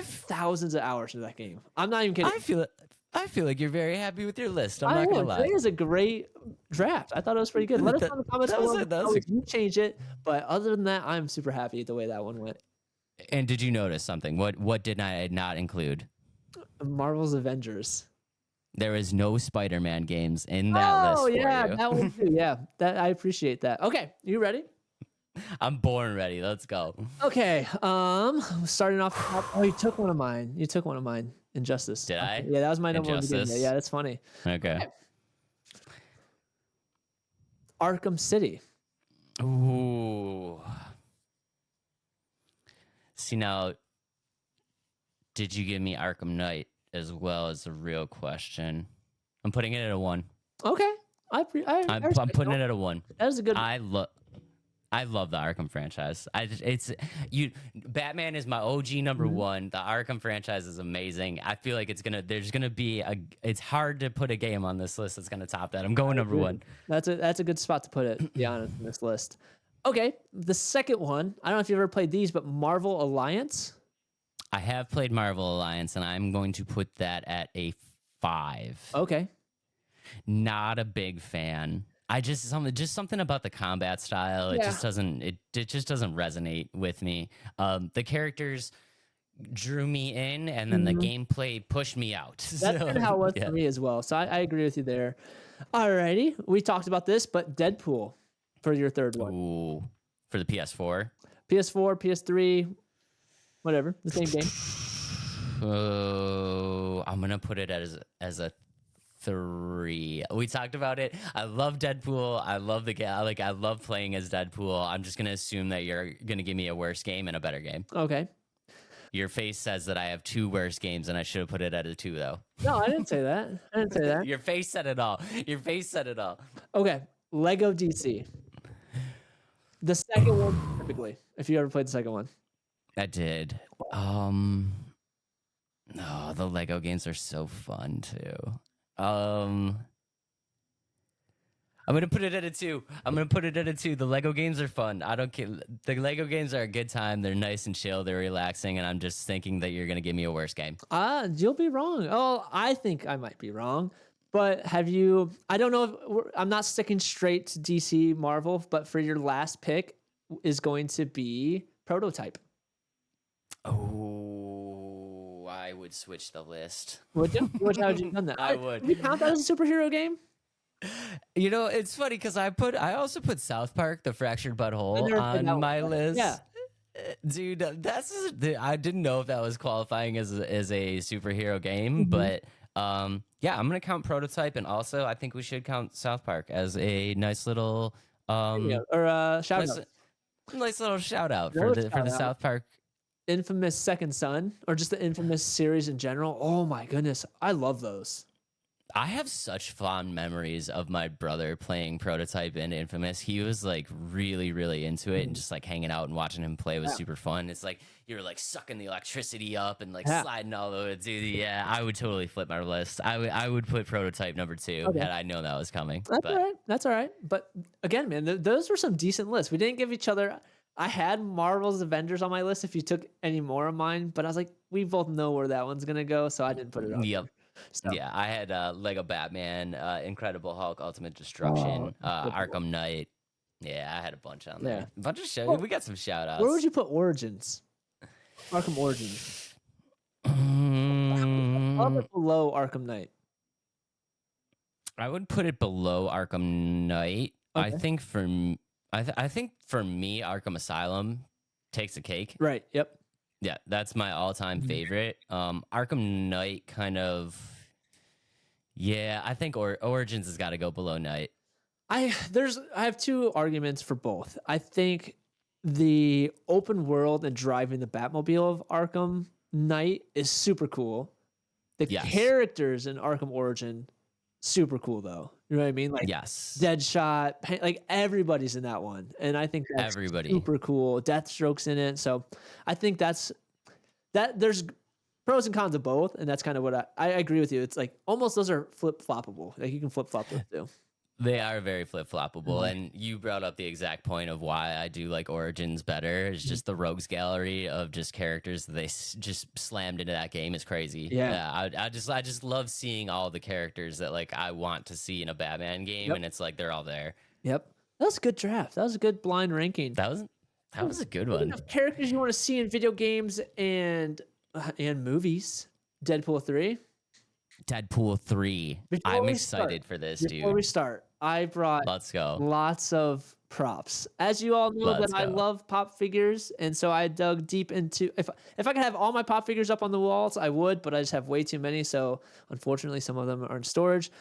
thousands of hours into that game. I'm not even kidding. I feel like you're very happy with your list. I'm I not gonna am. lie. Today is a great draft. I thought it was pretty good. Let us know in the comments below if you change it. But other than that, I'm super happy the way that one went. And did you notice something? What did I not include? Marvel's Avengers. There is no Spider-Man games in that list. Oh yeah, for you. that one too. Yeah, I appreciate that. Okay, you ready? I'm born ready. Let's go. Okay. Starting off. Oh, you took one of mine. Injustice. Did I? Yeah, that was my number Injustice. 1. Yeah, that's funny. Okay. Arkham City. Ooh. See now, did you give me Arkham Knight as well as the real question? I'm putting it at a 1. Okay. I'm putting it at a 1. That is a good. I love the Arkham franchise. Batman is my OG number 1. The Arkham franchise is amazing. I feel like it's hard to put a game on this list that's gonna top that. I'm going number 1. That's a good spot to put it, to be honest, in this list. Okay, the second one. I don't know if you've ever played these, but Marvel Alliance. I have played Marvel Alliance, and I'm going to put that at a 5. Okay. Not a big fan. just something about the combat style. It Yeah. just doesn't it just doesn't resonate with me. The characters drew me in, and then the gameplay pushed me out. That's So kind of how it was yeah. for me as well. So I agree with you there. Alrighty, we talked about this, but Deadpool for your third one. Ooh, for the PS4. PS4, PS3, whatever, the same game. Oh, I'm gonna put it as a 3. We talked about it. I love Deadpool. I love the game. Like, I love playing as Deadpool. I'm just gonna assume that you're gonna give me a worse game and a better game. Okay. Your face says that I have 2 worse games, and I should have put it at a 2 though. No, I didn't say that. I didn't say that. Your face said it all. Your face said it all. Okay, Lego DC. The second one, typically, if you ever played the second one. I did. No, the Lego games are so fun too. I'm gonna put it at a 2. The Lego games are fun. I don't care. The Lego games are a good time. They're nice and chill. They're relaxing, and I'm just thinking that you're gonna give me a worse game. You'll be wrong. Oh, I think I might be wrong. But have you? I don't know. I'm not sticking straight to DC Marvel, but for your last pick is going to be Prototype. Oh, I would switch the list. Would you? How would you have done that? I would. Do you count that as a superhero game? You know, it's funny because I also put South Park: The Fractured Butthole on my list. Yeah. Dude, I didn't know if that was qualifying as a superhero game, but yeah, I'm gonna count Prototype, and also I think we should count South Park as a nice little shout out. Nice little shout out for the South Park. Infamous Second Son, or just the Infamous series in general. Oh my goodness, I love those. I have such fond memories of my brother playing Prototype and Infamous. He was like really, really into it, and just like hanging out and watching him play was super fun. It's like you're like sucking the electricity up and like sliding all over it, dude. Yeah, I would totally flip my list. I would put Prototype number 2 had I known that was coming. All right. That's all right. But again, man, those were some decent lists. We didn't give each other. I had Marvel's Avengers on my list if you took any more of mine, but I was like, we both know where that one's gonna go, so I didn't put it on. Yep. So. Yeah, I had Lego Batman, Incredible Hulk, Ultimate Destruction, Arkham Knight. Yeah, I had a bunch on there. A bunch of we got some shout outs. Where would you put Origins? Arkham Origins. Above or below Arkham Knight? I would put it below Arkham Knight. Okay. I think for me, Arkham Asylum takes the cake. Right. Yep. Yeah, that's my all-time favorite. Arkham Knight kind of, I think Origins has got to go below Knight. I have 2 arguments for both. I think the open world and driving the Batmobile of Arkham Knight is super cool. The characters in Arkham Origin, super cool though. You know what I mean? Like Deadshot, like everybody's in that one, and I think that's super cool. Deathstroke's in it, so I think that there's pros and cons of both, and that's kind of what I agree with you. It's like almost those are flip floppable. Like you can flip flop those too. They are very flip floppable, and you brought up the exact point of why I do like Origins better. It's just the rogues gallery of just characters that they just slammed into that game is crazy. Yeah, I just love seeing all the characters that like I want to see in a Batman game, and it's like they're all there. Yep, that was a good draft. That was a good blind ranking. That was a good one. Characters you want to see in video games and movies. Deadpool 3. I'm excited for this, dude. Before we start, I brought lots of props. As you all know, I love pop figures, and so I dug deep into if I could have all my pop figures up on the walls, I would, but I just have way too many, so unfortunately some of them are in storage.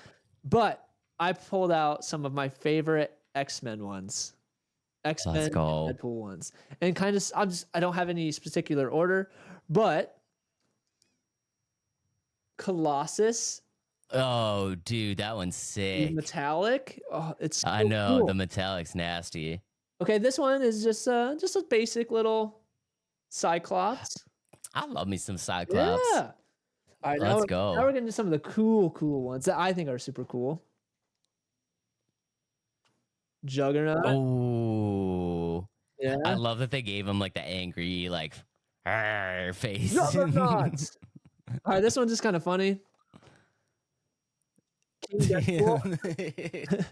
But I pulled out some of my favorite X-Men ones. X-Men Deadpool ones. And kind of I don't have any particular order, but Colossus. Oh, dude, that one's sick. Metallic. Oh, it's so I know cool. The metallic's nasty. Okay, this one is just a basic little Cyclops. I love me some Cyclops. Yeah. All right, let's go. Now we're getting to some of the cool ones that I think are super cool. Juggernaut. Oh. Yeah. I love that they gave him like the angry like face. Juggernaut. All right, this one's just kind of funny. King Deadpool.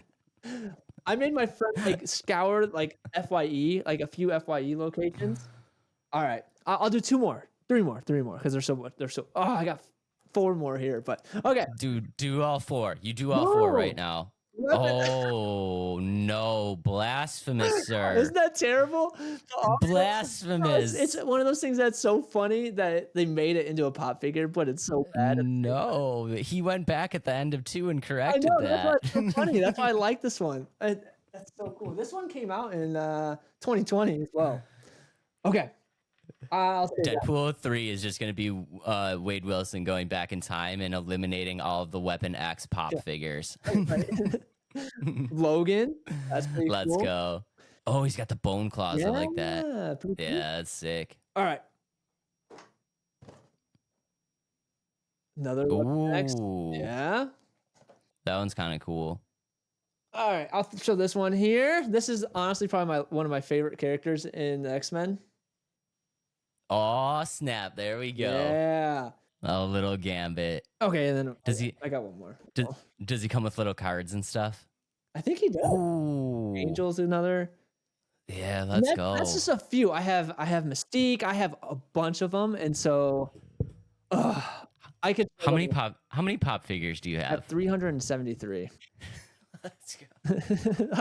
I made my friend like scour like FYE, like a few FYE locations. All right, I'll do 2 more, 3 more, 3 more because they're so. Oh, I got 4 more here, but okay. Dude, do all 4. You do all 4 right No, now. weapon. Oh no, blasphemous, sir. Isn't that terrible? No, it's Blasphemous. one of those things that's so funny that they made it into a pop figure, but it's so bad at the same time. No, he went back at the end of 2 and I corrected know, that's why that. it's so funny. That's why I like this one. That's so cool. This one came out in 2020 as well. Okay, I'll say that. Deadpool 3 is just going to be Wade Wilson going back in time and eliminating all of the Weapon X pop Yeah, figures. right. Logan, that's pretty Let's cool. go. Oh, he's got the bone claws. I like that. Yeah, pretty cool. Yeah, that's sick. All right, another Weapon X. Ooh, Yeah. that one's kind of cool. All right, I'll show this one here. This is honestly probably one of my favorite characters in X-Men. Oh, snap. There we go. Yeah. A little Gambit. Okay, and then Does he I got one more. does he come with little cards and stuff? I think he does. Ooh. Angel's another. Yeah, let's go. That's just a few. I have Mystique. I have a bunch of them, and so I could. How many pop figures do you I have have? 373. Let's go.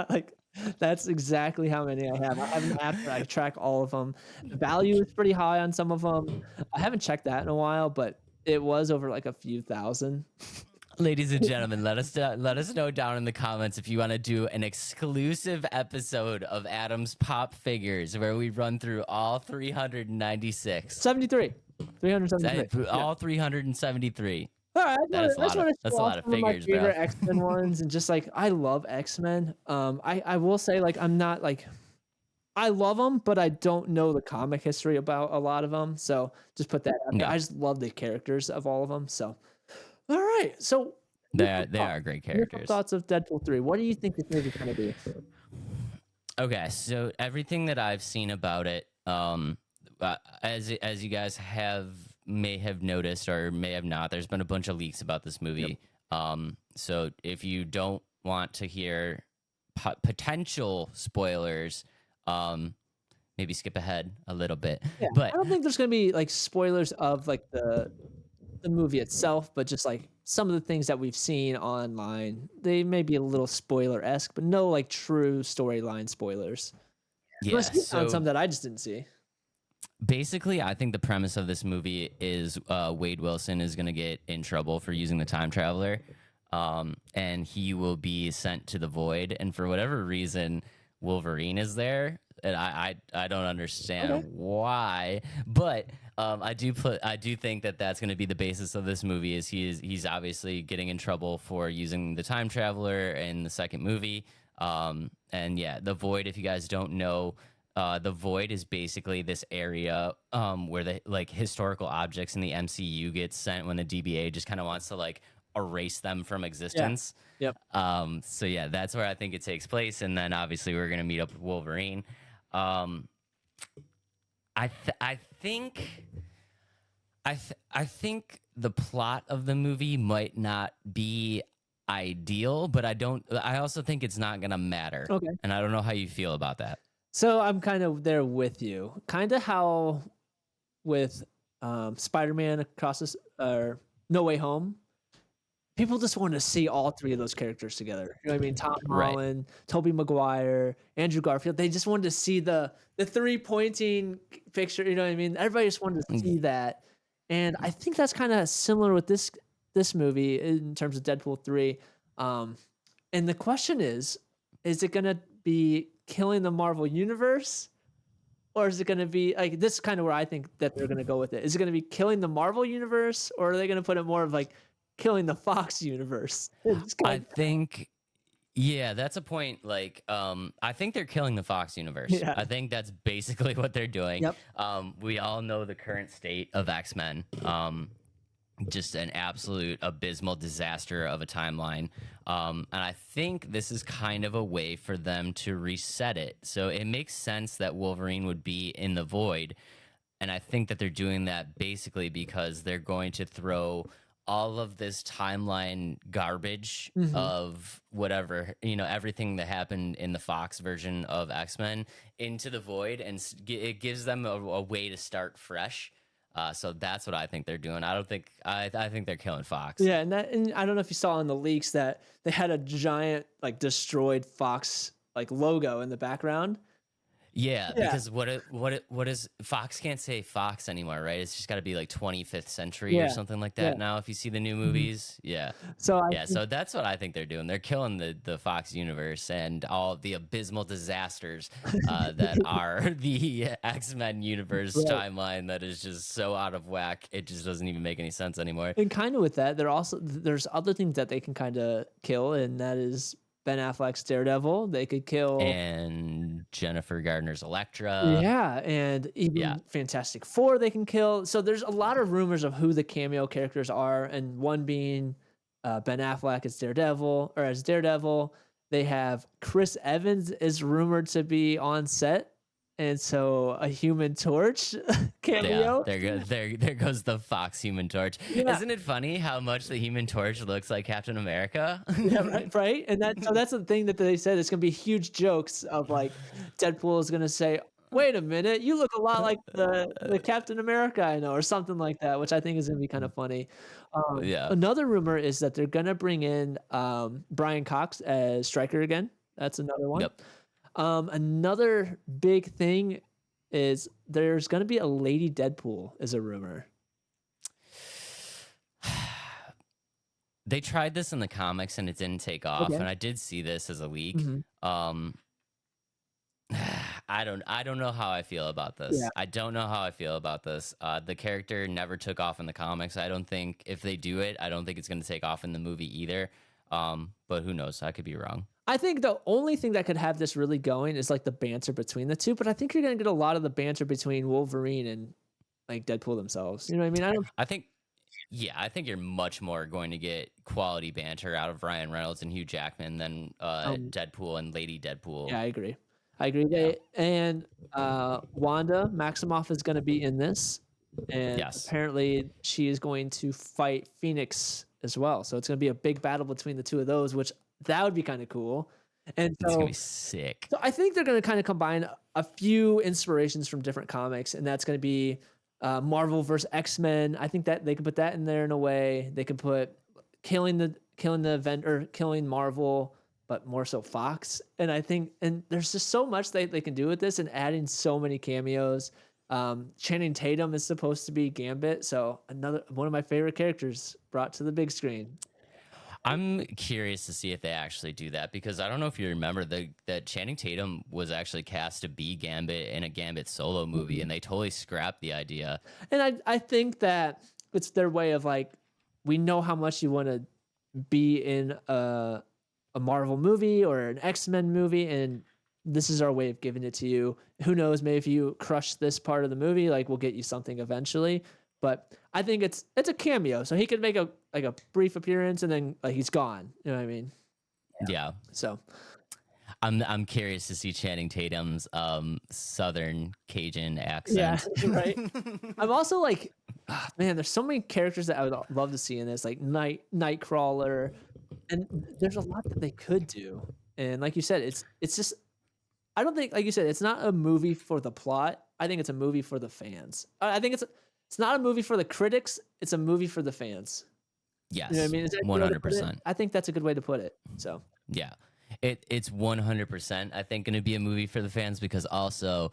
Like that's exactly how many I have. I have an app that I track all of them. The value is pretty high on some of them. I haven't checked that in a while, but it was over like a few thousand. Ladies and gentlemen, let us know down in the comments if you want to do an exclusive episode of Adam's pop figures where we run through all 396. 73. 373. All 373. All right, That's a lot of some of my figures, bro. favorite X-Men ones, and just like I love X-Men. I will say like I'm not like I love them, but I don't know the comic history about a lot of them. So just put that out there. Yeah. I just love the characters of all of them. So all right, so They are great characters. thoughts of Deadpool 3. What do you think this movie's gonna be? Okay, so everything that I've seen about it, as you guys may have noticed or may have not, there's been a bunch of leaks about this movie. So if you don't want to hear potential spoilers, maybe skip ahead a little bit. Yeah, But I don't think there's gonna be like spoilers of like the movie itself, but just like some of the things that we've seen online. They may be a little spoiler-esque, but no like true storyline spoilers. yeah, Unless you found so some that I just didn't see. basically, I think the premise of this movie is Wade Wilson is going to get in trouble for using the time traveler, and he will be sent to the void. And for whatever reason, Wolverine is there, and I don't understand why, but I do think that that's going to be the basis of this movie. Is he's obviously getting in trouble for using the time traveler in the second movie. And yeah, the void. If you guys don't know. The void is basically this area where the like historical objects in the MCU get sent when the DBA just kind of wants to like erase them from existence. Yep. So yeah, that's where I think it takes place, and then obviously we're gonna meet up with Wolverine. I think the plot of the movie might not be ideal, but I also think it's not gonna matter. Okay. And I don't know how you feel about that. So I'm kind of there with you. Kind of how with Spider-Man Across this or No Way Home. People just wanted to see all three of those characters together. You know what I mean? Tom Holland, Tobey Maguire, Andrew Garfield. They just wanted to see the three pointing picture. You know what I mean? Everybody just wanted to see that. And I think that's kind of similar with this movie in terms of Deadpool 3. And the question is it going to be killing the Marvel Universe? Or is it going to be like this is kind of where I think that they're going to go with it. Is it going to be killing the Marvel Universe, or are they going to put it more of like killing the Fox Universe? I think, yeah, that's a point. Like, I think they're killing the Fox Universe. Yeah. I think that's basically what they're doing. Yep. We all know the current state of X-Men. Just an absolute abysmal disaster of a timeline. And I think this is kind of a way for them to reset it. So it makes sense that Wolverine would be in the void. And I think that they're doing that basically because they're going to throw all of this timeline garbage Hmm. of whatever, everything that happened in the Fox version of X-Men into the void, and it gives them a way to start fresh. So that's what I think they're doing. I don't think I think they're killing Fox. Yeah, and I don't know if you saw in the leaks that they had a giant like destroyed Fox like logo in the background. Yeah, Yeah. because what is Fox can't say Fox anymore, right? It's just got to be like 25th century or Yeah. something like Yeah. that now. If you see the new Mhm. movies, yeah, So I yeah. think So that's what I think they're doing. They're killing the Fox universe and all the abysmal disasters that are the X-Men universe right. timeline that is just so out of whack. It just doesn't even make any sense anymore. And kind of with that, there's other things that they can kind of kill, and that is Ben Affleck's Daredevil. They could kill, And Jennifer Gardner's Elektra, yeah, and yeah, even Fantastic Four. They can kill. So there's a lot of rumors of who the cameo characters are, and one being Ben Affleck as Daredevil, or as Daredevil. They have Chris Evans is rumored to be on set, and so a Human Torch yeah, cameo. there goes the Fox Human Torch. Yeah. Isn't it funny how much the Human Torch looks like Captain America? Yeah, right, right. And that's the thing that they said. It's gonna be huge jokes of like Deadpool is gonna say, "Wait a minute, you look a lot like the Captain America I know," or something like that, which I think is gonna be kind of funny. Yeah. Another rumor is that they're gonna bring in Brian Cox as Stryker again. That's another one. Yep. Another big thing is there's gonna be a Lady Deadpool, is a rumor. They tried this in the comics and it didn't take off, Okay. and I did see this as a leak. Hmm. Um, I don't know how I feel about Yeah. this. I don't know how I feel about this. The character never took off in the comics. I don't think if they do it, I don't think it's going to take off in the movie either. But who knows? I could be wrong. I think the only thing that could have this really going is like the banter between the two, but I think you're gonna get a lot of the banter between Wolverine and like Deadpool themselves. You know what I mean? I don't. I think, yeah, I think you're much more going to get quality banter out of Ryan Reynolds and Hugh Jackman than Um, Deadpool and Lady Deadpool. yeah, I agree. I agree. Yeah. And Wanda Maximoff is gonna be in this, and Yes. apparently she is going to fight Phoenix as well. So it's gonna be a big battle between the two of those, which that would be kind of cool. And It's gonna be sick. so I think they're going to kind of combine a few inspirations from different comics, and that's going to be Marvel versus X-Men. I think that they can put that in there in a way. They can put killing the event or killing Marvel, but more so Fox. And I think and there's just so much they can do with this, and adding so many cameos. Channing Tatum is supposed to be Gambit, so another one of my favorite characters brought to the big screen. I'm curious to see if they actually do that, because I don't know if you remember that Channing Tatum was actually cast to be Gambit in a Gambit solo movie, and they totally scrapped the idea. And I think that it's their way of like, we know how much you want to be in a Marvel movie or an X-Men movie, and this is our way of giving it to you. Who knows, maybe if you crush this part of the movie, like we'll get you something eventually. But I think it's a cameo, so he could make a like a brief appearance and then like he's gone. You know what I mean? Yeah. So I'm curious to see Channing Tatum's Southern Cajun yeah, accent. right. I'm also like, man, there's so many characters that I would love to see in this, like Nightcrawler, and there's a lot that they could do. And like you said, it's just I don't think, like you said, it's not a movie for the plot. I think it's a movie for the fans. I think it's not a movie for the critics. It's a movie for the fans. You know what I Yes, mean? Is that a good way to put it? 100%. I think that's a good way to put it. So Yeah. It's 100%, I think, going to be a movie for the fans, because also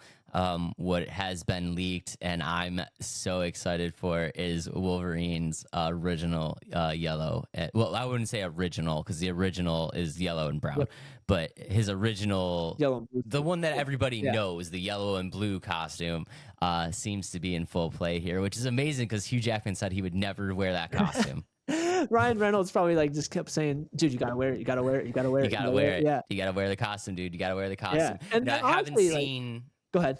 what has been leaked and I'm so excited for is Wolverine's original yellow. Well, I wouldn't say original, because the original is yellow and brown, yep, but his original, yellow and blue. the one that everybody Yeah. knows, the yellow and blue costume, seems to be in full play here, which is amazing, because Hugh Jackman said he would never wear that costume. Ryan Reynolds probably like just kept saying, "Dude, you gotta wear it. You gotta wear it. You gotta wear it. You gotta wear it. Yeah, You gotta wear the costume, dude. You gotta wear the costume. yeah. And Now, then honestly, like, go ahead.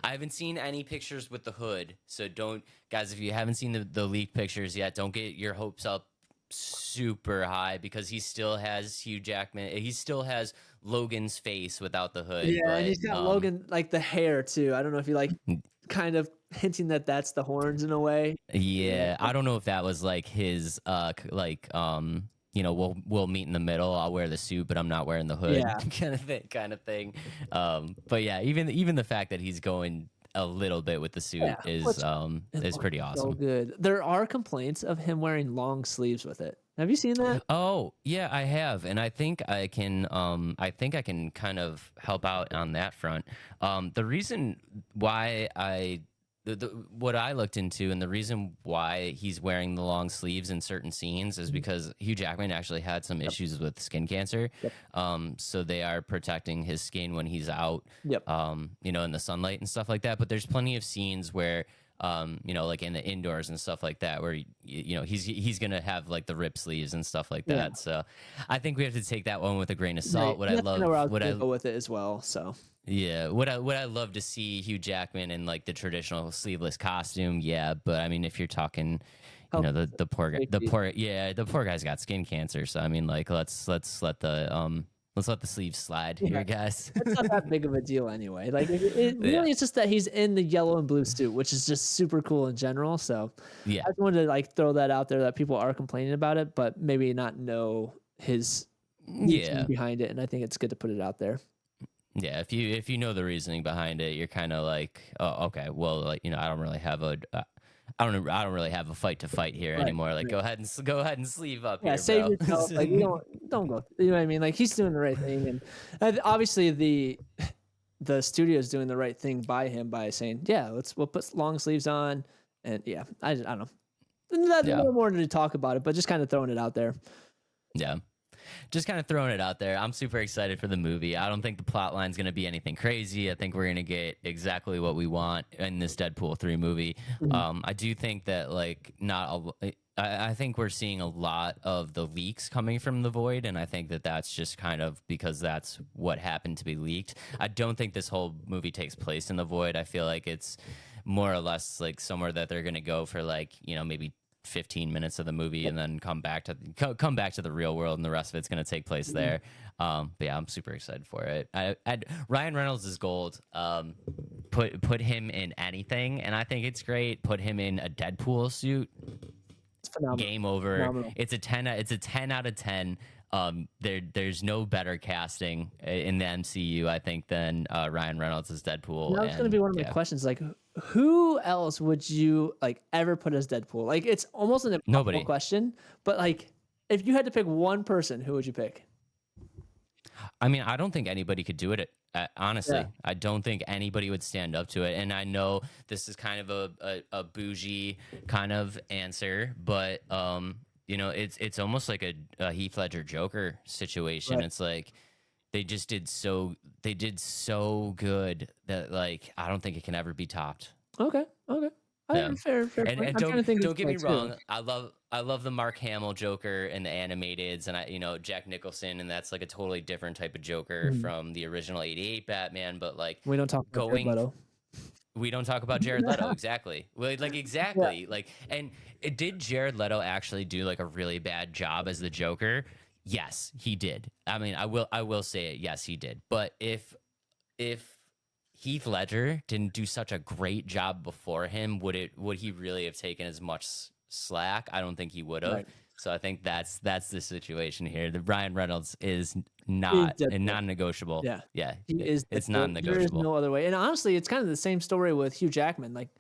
I haven't seen any pictures with the hood, so don't, guys. If you haven't seen the leaked pictures yet, don't get your hopes up super high, because he still has Hugh Jackman. He still has Logan's face without the hood. Yeah, and But he's got Logan like the hair too. I don't know if you like kind of hinting that that's the horns in a way. Yeah. Yeah, I don't know if that was like his we'll meet in the middle. I'll wear the suit, but I'm not wearing the hood Yeah. kind of thing. But yeah, even the fact that he's going a little bit with the Yeah. suit Which it is looks pretty so awesome. good. There are complaints of him wearing long sleeves with it. Have you seen that? Oh, yeah, I have, and I think I can kind of help out on that front. The reason why what I looked into and the reason why he's wearing the long sleeves in certain scenes is Mhm. because Hugh Jackman actually had some Yep. issues with skin cancer. Yep. So they are protecting his skin when he's out, Yep. in the sunlight and stuff like that. But there's plenty of scenes where like in the indoors and stuff like that, where he's gonna have like the rip sleeves and stuff like Yeah. that. So I think we have to take that one with a grain of Right. salt. What And I that's kind of where I love, was what gonna I go with it as well. So yeah, what I love to see Hugh Jackman in like the traditional sleeveless costume. Yeah, but I mean, if you're talking, help the poor guy, safety. the poor guy's got skin cancer. So I mean, like let's let the sleeves slide Yeah. here, guys. It's not that big of a deal anyway. Like it Yeah, really it's just that he's in the yellow and blue suit, which is just super cool in general. So yeah, I just wanted to like throw that out there that people are complaining about it, but maybe not know his reasoning yeah. behind it. And I think it's good to put it out there. Yeah, if you know the reasoning behind it, you're kind of like, oh, okay, well, like I don't really have I don't really have a fight to fight here Right. anymore. Like, Right. go ahead and sleeve up Yeah, here, save bro. yourself. Like you don't go. You know what I mean? Like he's doing the right thing, and obviously the studio is doing the right thing by him by saying, yeah, we'll put long sleeves on, and yeah, I don't know. There's Yeah, no more to talk about it, but just kind of throwing it out there. yeah. Just kind of throwing it out there. I'm super excited for the movie. I don't think the plot line's going to be anything crazy. I think we're going to get exactly what we want in this Deadpool 3 movie. Mhm. I do think that like not a I think we're seeing a lot of the leaks coming from the void, and I think that that's just kind of because that's what happened to be leaked. I don't think this whole movie takes place in the void. I feel like it's more or less like somewhere that they're going to go for like maybe 15 minutes of the movie and then come back to the real world, and the rest of it's going to take place Mhm. there. But yeah, I'm super excited for it. Ryan Reynolds is gold. Put him in anything and I think it's great. Put him in a Deadpool suit, It's phenomenal. game over. Phenomenal. It's a 10 out of 10. There's no better casting in the MCU, I think, than Ryan Reynolds as Deadpool. Now it's gonna be And one of my yeah, questions. Like, who else would you like ever put as Deadpool? Like, it's almost an impossible nobody. question, but like, if you had to pick one person, who would you pick? I mean, I don't think anybody could do it. Yeah. Honestly, I don't think anybody would stand up to it. And I know this is kind of a bougie kind of answer, but it's almost like a Heath Ledger Joker situation. Right. It's like they did so good that like I don't think it can ever be topped. Okay. Okay. Yeah. Fair And point. and I'm trying don't to think of don't get me like two. wrong, I love the Mark Hamill Joker and the animateds, and Jack Nicholson, and that's like a totally different type of Joker Mhm. from the original '88 Batman. But like We don't talk about Jared going, Leto. we don't talk about Jared Leto exactly. Well, like Yeah. exactly like, and did Jared Leto actually do like a really bad job as the Joker? Yes, he did. I mean, I will say it. Yes, he did. But if Heath Ledger didn't do such a great job before him, would he really have taken as much slack? I don't think he would have. Right. So I think that's the situation here. The Ryan Reynolds is Is not and Deadpool. non-negotiable. Yeah. Yeah, He is it's Deadpool. There is non-negotiable. no other way. And honestly, it's kind of the same story with Hugh Jackman. Like,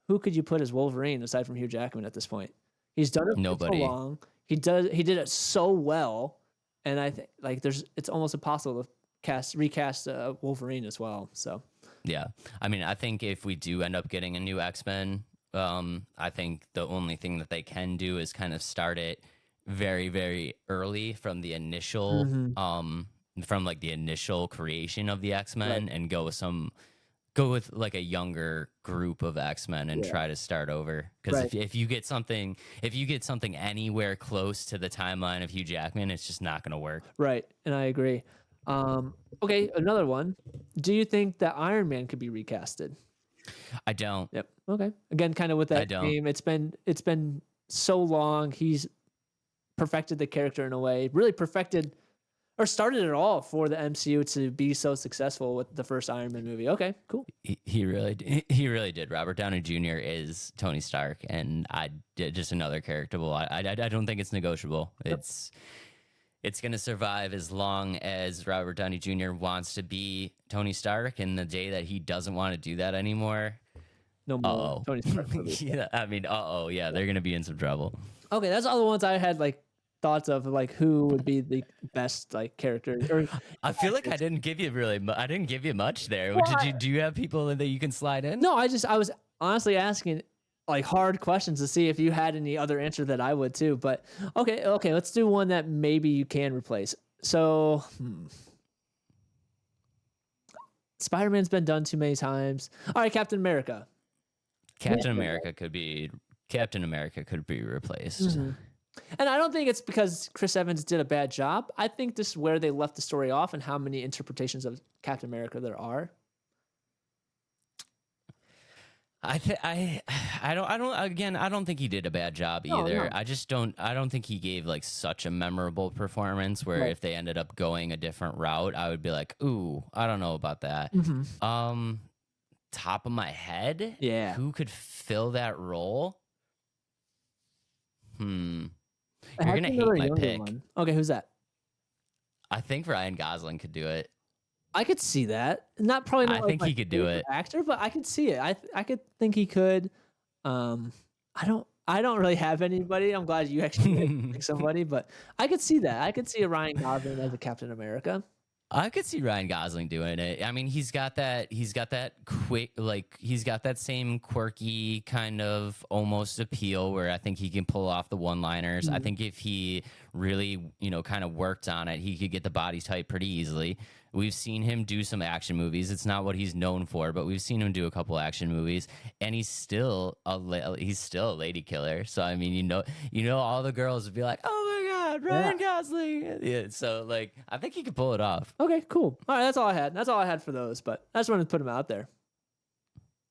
who could you put as Wolverine aside from Hugh Jackman at this point? He's done it for so Nobody. long. He did it so well, and I think like it's almost impossible to recast Wolverine as well. So Yeah. I mean, I think if we do end up getting a new X-Men, I think the only thing that they can do is kind of start it very, very early from the initial, Mhm. from like the initial creation of the Right. X-Men and go with like a younger group of X-Men and Yeah. try to start over. Because Right. if you get something anywhere close to the timeline of Hugh Jackman, it's just not going to work. Right. And I agree. Okay, another one. Do you think that Iron Man could be recasted? I don't. Yep. Okay. Again, kind of with I that don't. theme. It's been so long. He's perfected the character in a way. Really perfected. or started it all for the MCU to be so successful with the first Iron Man movie. Okay, cool. He really did. Robert Downey Jr. is Tony Stark, and I did just another character. Well, I don't think it's negotiable. It's going to survive as long as Robert Downey Jr. wants to be Tony Stark, and the day that he doesn't want to do that anymore, no more Tony Stark movies. Yeah, I mean, yeah, they're going to be in some trouble. Okay, that's all the ones I had like thoughts of like who would be the best like character. Or I feel like I didn't give you much there. Well, Do you have people that you can slide in? No, I was honestly asking like hard questions to see if you had any other answer that I would too. But okay, let's do one that maybe you can replace. So Spider-Man's been done too many times. All right, Captain America. Captain America could be replaced. Mm-hmm. And I don't think it's because Chris Evans did a bad job. I think this is where they left the story off and how many interpretations of Captain America there are. I don't think he did a bad job either. No. I don't think he gave like such a memorable performance where if they ended up going a different route, I would be like, ooh, I don't know about that. Mm-hmm. Top of my head, who could fill that role? You're gonna hate my pick. One. Okay, who's that? I think Ryan Gosling could do it. I could see that. I think he could do it. Actor, but I could see it. I could think he could. I don't really have anybody. I'm glad you actually pick somebody, but I could see that. I could see a Ryan Gosling as a Captain America. I could see Ryan Gosling doing it. I mean, he's got that quick, like he's got that same quirky kind of almost appeal where I think he can pull off the one-liners. Mm-hmm. I think if he really, kind of worked on it, he could get the body type pretty easily. We've seen him do some action movies. It's not what he's known for, but we've seen him do a couple action movies, and he's still a lady killer. So I mean, all the girls would be like, "Oh my God, Ryan Gosling!" Yeah. So like, I think he could pull it off. Okay, cool. All right, that's all I had. That's all I had for those. But I just wanted to put them out there.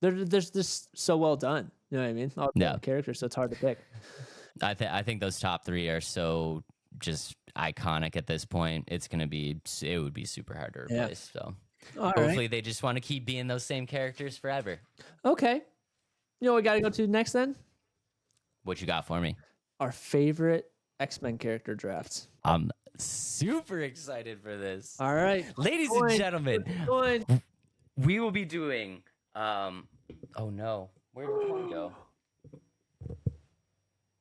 They're just so well done. You know what I mean? All the characters, so it's hard to pick. I think those top three are so just iconic at this point. It would be super hard to replace. So hopefully they just want to keep being those same characters forever. Okay. You know what we got to go to next then? What you got for me? Our favorite X-Men character drafts. I'm super excited for this. All right. Ladies and gentlemen, we will be doing oh no. Where did the coin go?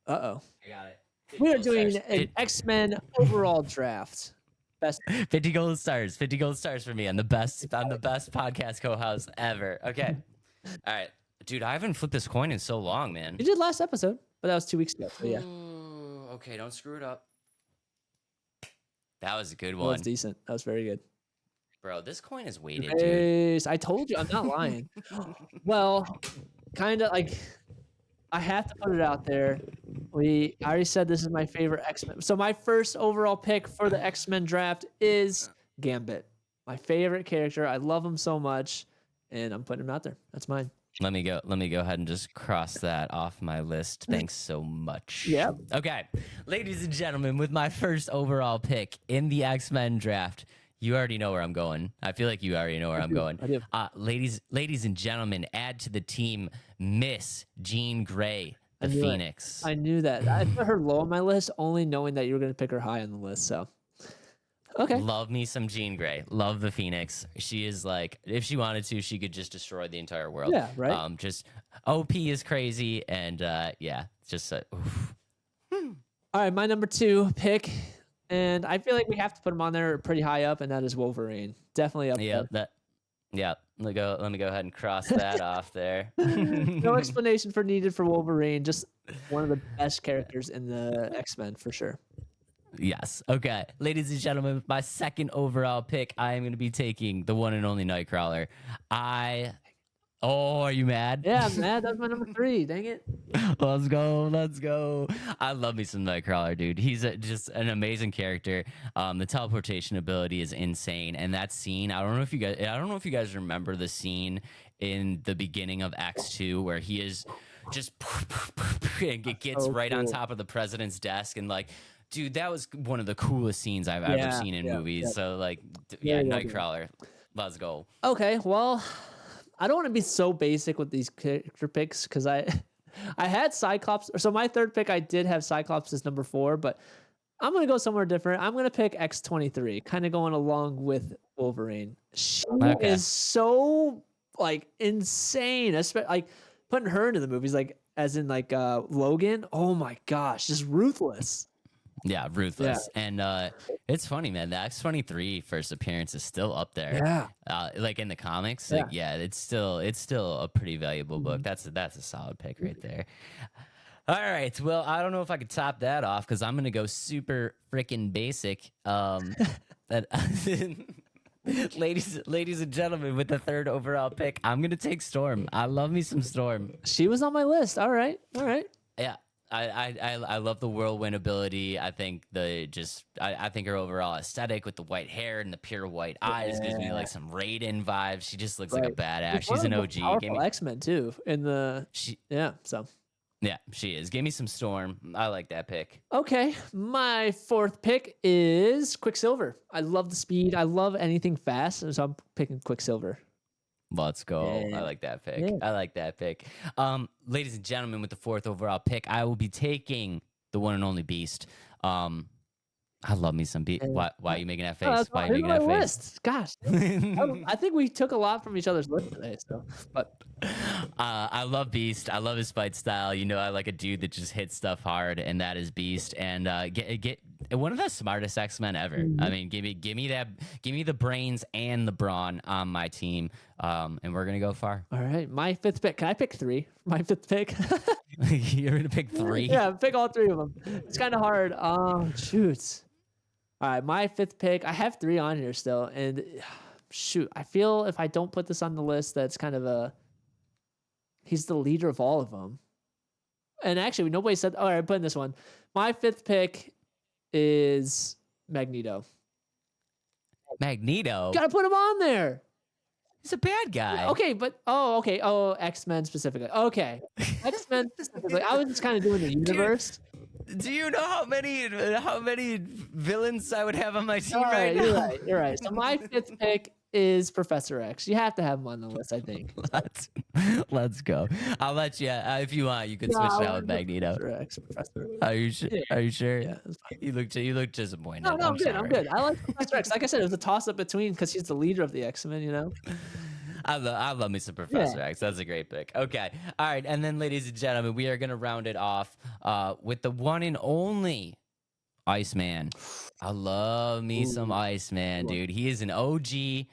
Uh-oh. I got it. We are doing an X-Men overall draft. Best 50 gold stars. 50 gold stars for me. I'm the best podcast co-host ever. Okay. All right. Dude, I haven't flipped this coin in so long, man. You did last episode, but that was 2 weeks ago. So yeah. Ooh, okay, don't screw it up. That was a good one. That was decent. That was very good. Bro, this coin is weighted, dude. I told you, I'm not lying. Well, kind of like I have to put it out there. I already said this is my favorite X-Men. So my first overall pick for the X-Men draft is Gambit. My favorite character. I love him so much, and I'm putting him out there. That's mine. Let me go ahead and just cross that off my list. Thanks so much. Yeah. Okay. Ladies and gentlemen, with my first overall pick in the X-Men draft, you already know where I'm going. I feel like you already know where I'm going. I do. Ladies and gentlemen, add to the team Miss Jean Grey, the Phoenix. I knew that. I put her low on my list, only knowing that you were going to pick her high on the list. So, okay. Love me some Jean Grey. Love the Phoenix. She is like, if she wanted to, she could just destroy the entire world. Yeah, right. Just OP is crazy, and just. Oof. All right, my number 2 pick. And I feel like we have to put him on there pretty high up, and that is Wolverine. Definitely up there. Let me go ahead and cross that off there. No explanation needed for Wolverine. Just one of the best characters in the X-Men for sure. Yes. Okay. Ladies and gentlemen, with my second overall pick, I am going to be taking the one and only Nightcrawler. Are you mad? Yeah, I'm mad. That's my number 3. Dang it. Let's go. I love me some Nightcrawler, dude. He's just an amazing character. The teleportation ability is insane, and that scene. I don't know if you guys remember the scene in the beginning of X2 where he is just and it gets right on top of the president's desk, and like dude, that was one of the coolest scenes I've ever seen in movies. So like, yeah, Very well done. Nightcrawler, let's go. Okay, well, I don't want to be so basic with these character picks because I had Cyclops. So my third pick, I did have Cyclops as number 4, but I'm gonna go somewhere different. I'm gonna pick X-23, kind of going along with Wolverine. She Okay. is so like insane, especially like putting her into the movies, like as in like Logan. Oh my gosh, just ruthless. Yeah, ruthless. And it's funny, man. The X-23 first appearance is still up there. Yeah. Like in the comics, like it's still a pretty valuable book. That's a solid pick right there. All right. Well, I don't know if I could top that off because I'm gonna go super freaking basic. Ladies and gentlemen, with the third overall pick, I'm gonna take Storm. I love me some Storm. She was on my list. All right. Yeah. I love the whirlwind ability. I think I think her overall aesthetic with the white hair and the pure white eyes gives me like some Raiden vibes. She just looks like a badass. She's an OG. Powerful X-Men too. Yeah, she is. Give me some Storm. I like that pick. Okay, my fourth pick is Quicksilver. I love the speed. I love anything fast, so I'm picking Quicksilver. Let's go. Yeah. I like that pick. Yeah. I like that pick. Ladies and gentlemen, with the fourth overall pick, I will be taking the one and only Beast. I love me some Beast. Why are you making that face? Why are you making that face? List. Gosh, I think we took a lot from each other's list today. So, but I love Beast. I love his fight style. You know, I like a dude that just hits stuff hard, and that is Beast. And get one of the smartest X-Men ever. I mean, give me the brains and the brawn on my team, and we're gonna go far. All right, my fifth pick. Can I pick 3? My fifth pick. You're gonna pick 3? Yeah, pick all 3 of them. It's kind of hard. Oh, shoot. All right, my fifth pick. I have 3 on here still, and shoot, I feel if I don't put this on the list, that's kind of he's the leader of all of them. And actually, nobody said. All right, I'm putting this one. My fifth pick is Magneto. Magneto. Gotta put him on there. He's a bad guy. Okay, but okay. Oh, X-Men specifically. Okay, X-Men specifically. I was just kind of doing the universe. Do you know how many villains I would have on my team right now? You're You're right. So my fifth pick is Professor X. You have to have him on the list, I think. Let's go. I'll let you. If you want, you can switch it out with Magneto. Professor. Are you sure? Yeah. Are you sure? Yeah. You look disappointed. No, I'm good. I'm good. I like Professor X. Like I said, it was a toss up between because he's the leader of the X-Men. You know. I love me some Professor X. That's a great pick. Okay. All right. And then, ladies and gentlemen, we are going to round it off with the one and only Iceman. I love me some Iceman, dude. He is an OG.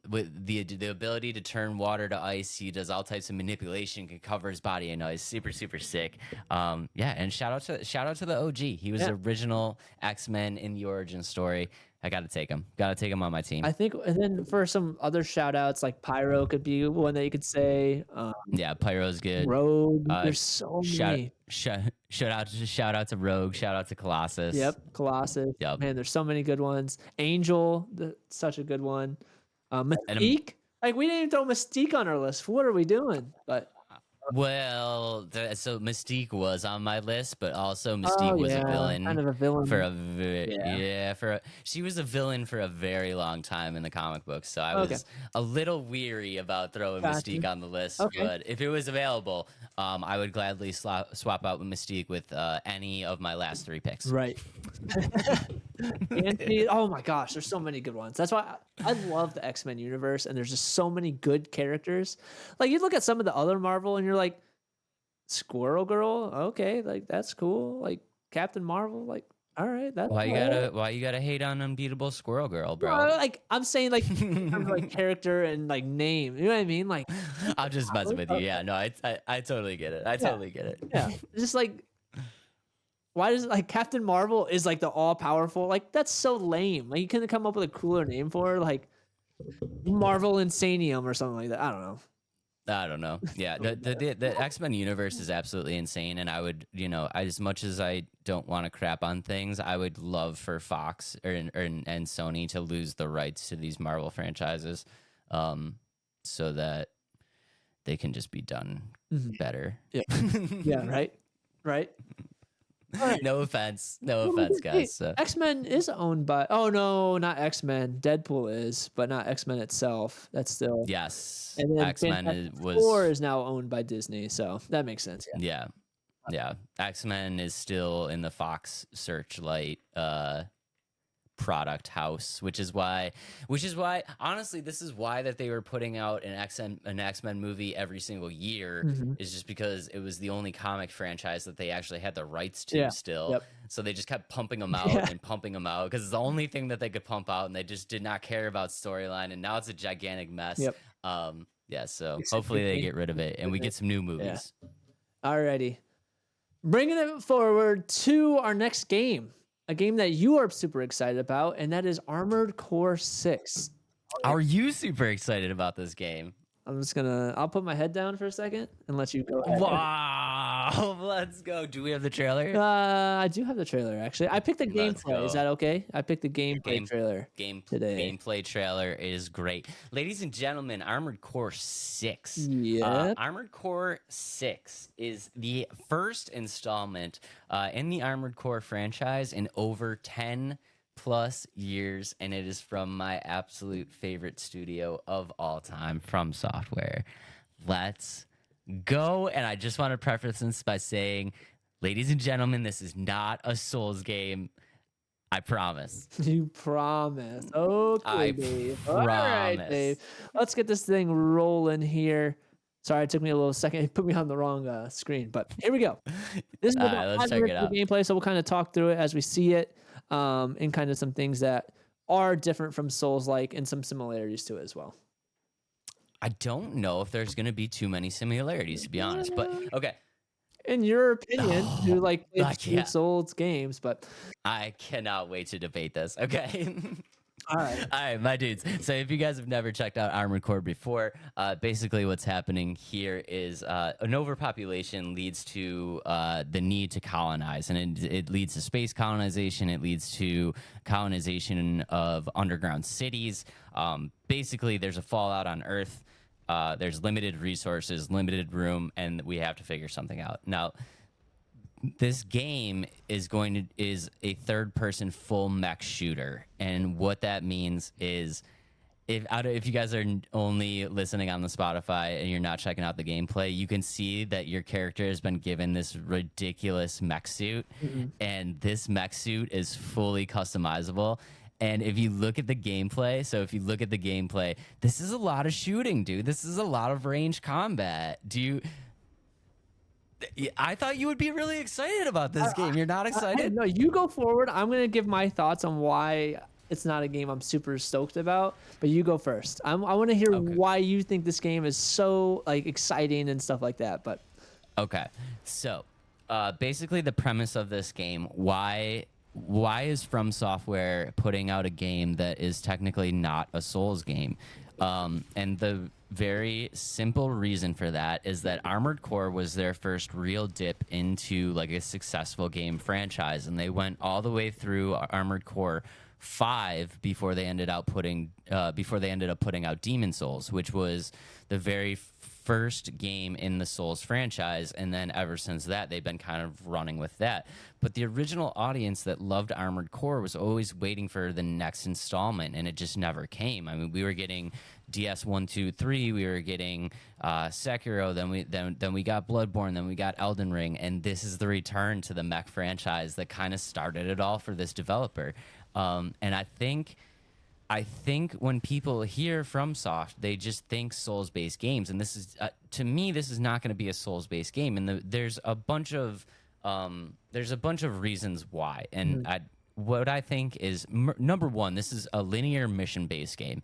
With the ability to turn water to ice, he does all types of manipulation, can cover his body in ice. Super sick. And shout out to the OG. He was the original X-Men in the origin story. I gotta take him on my team. I think, and then for some other shout outs, like Pyro could be one that you could say. Yeah, Pyro's good. Rogue, there's so many. Shout out to Rogue. Shout out to Colossus. Yep, Colossus. Yep. Man, there's so many good ones. Angel, such a good one. Mystique. Like we didn't even throw Mystique on our list. What are we doing? But well, so Mystique was on my list, but also Mystique was a villain. Kind of a villain she was a villain for a very long time in the comic books. So I was a little weary about throwing Mystique on the list. But if it was available, I would gladly swap out with Mystique with any of my last 3 picks. Right. Anthony, oh my gosh, there's so many good ones. That's why I love the X-Men universe, and there's just so many good characters. Like you look at some of the other Marvel, and you're like, Squirrel Girl, okay, like that's cool. Like Captain Marvel, like all right, that's why you gotta hate on Unbeatable Squirrel Girl, bro? No, like I'm saying, like in terms of, like character and like name, you know what I mean? Like I'm just messing with you. Yeah, no, I totally get it. I totally get it. Yeah, it's just like. Why does like Captain Marvel is like the all powerful? Like that's so lame. Like you couldn't come up with a cooler name for her, like Marvel Insanium or something like that. I don't know. Yeah, the X-Men universe is absolutely insane, and I would, as much as I don't want to crap on things, I would love for Fox and Sony to lose the rights to these Marvel franchises, so that they can just be done better. Yeah. Yeah. Right. All right. No Well, look offense, at- Wait, guys. So, X-Men is owned by. Oh no, not X-Men. Deadpool is, but not X-Men itself. That's still. yes, And then X-Men Fantastic Four was is now owned by Disney, so that makes sense. Yeah. yeah, yeah. X-Men is still in the Fox Searchlight product house, which is why honestly this is why that they were putting out an X-Men movie every single year, Mhm. is just because it was the only comic franchise that they actually had the rights to Yeah. still. Yep. So they just kept pumping them out Yeah. and pumping them out because it's the only thing that they could pump out, and they just did not care about storyline, and now it's a gigantic mess. Yep. Yeah, so Except hopefully they Disney get rid of it and we get some new movies. Alrighty. Bringing it forward to our next game, a game that you are super excited about, and that is Armored Core 6. Are you super excited about this game? I'll put my head down for a second and let you go ahead. Wow, let's go. Do we have the trailer? I do have the trailer, actually. I picked the Let's gameplay. Is go. that okay? I picked the gameplay trailer today. Gameplay trailer is great. Ladies and gentlemen, Armored Core 6. Yeah. Armored Core 6 is the first installment in the Armored Core franchise in over 10 plus years, and it is from my absolute favorite studio of all time, From Software. Let's go. And I just want to preface this by saying, ladies and gentlemen, this is not a Souls game. I promise. You promise. Okay, Dave. All right, promise. Dave. Let's get this thing rolling here. Sorry, it took me a little second. It put me on the wrong screen, but here we go. This is All about right, let's 5 check minutes it of gameplay, so we'll kind of talk through it as we see it, and kind of some things that are different from Souls-like and some similarities to it as well. I don't know if there's going to be too many similarities, to be honest, but okay. In your opinion, you like yeah. Souls games, but I cannot wait to debate this. Okay. all right, my dudes. So if you guys have never checked out Armored Core before, basically what's happening here is an overpopulation leads to the need to colonize, and it leads to space colonization. It leads to colonization of underground cities. Basically, there's a fallout on Earth. There's limited resources, limited room, and we have to figure something out. Now, this game is a third-person full mech shooter, and what that means is, if you guys are only listening on the Spotify and you're not checking out the gameplay, you can see that your character has been given this ridiculous mech suit, and this mech suit is fully customizable. And if you look at the gameplay, this is a lot of shooting, dude. This is a lot of range combat. I thought you would be really excited about this game. You're not excited? No, you go forward. I'm going to give my thoughts on why it's not a game I'm super stoked about, but you go first. I want to hear why you think this game is so like exciting and stuff like that. But okay, so basically the premise of this game, why is From Software putting out a game that is technically not a Souls game? And the very simple reason for that is that Armored Core was their first real dip into like a successful game franchise, and they went all the way through Armored Core 5 before they ended up putting out Demon Souls, which was the very first game in the Souls franchise, and then ever since that they've been kind of running with that. But the original audience that loved Armored Core was always waiting for the next installment, and it just never came. I mean, we were getting DS 1, 2, 3, we were getting Sekiro, then we got Bloodborne, then we got Elden Ring, and this is the return to the mech franchise that kind of started it all for this developer. And I think when people hear FromSoft, they just think Souls-based games, and this is to me, this is not going to be a Souls-based game, and there's a bunch of reasons why. And what I think is number one, this is a linear mission-based game.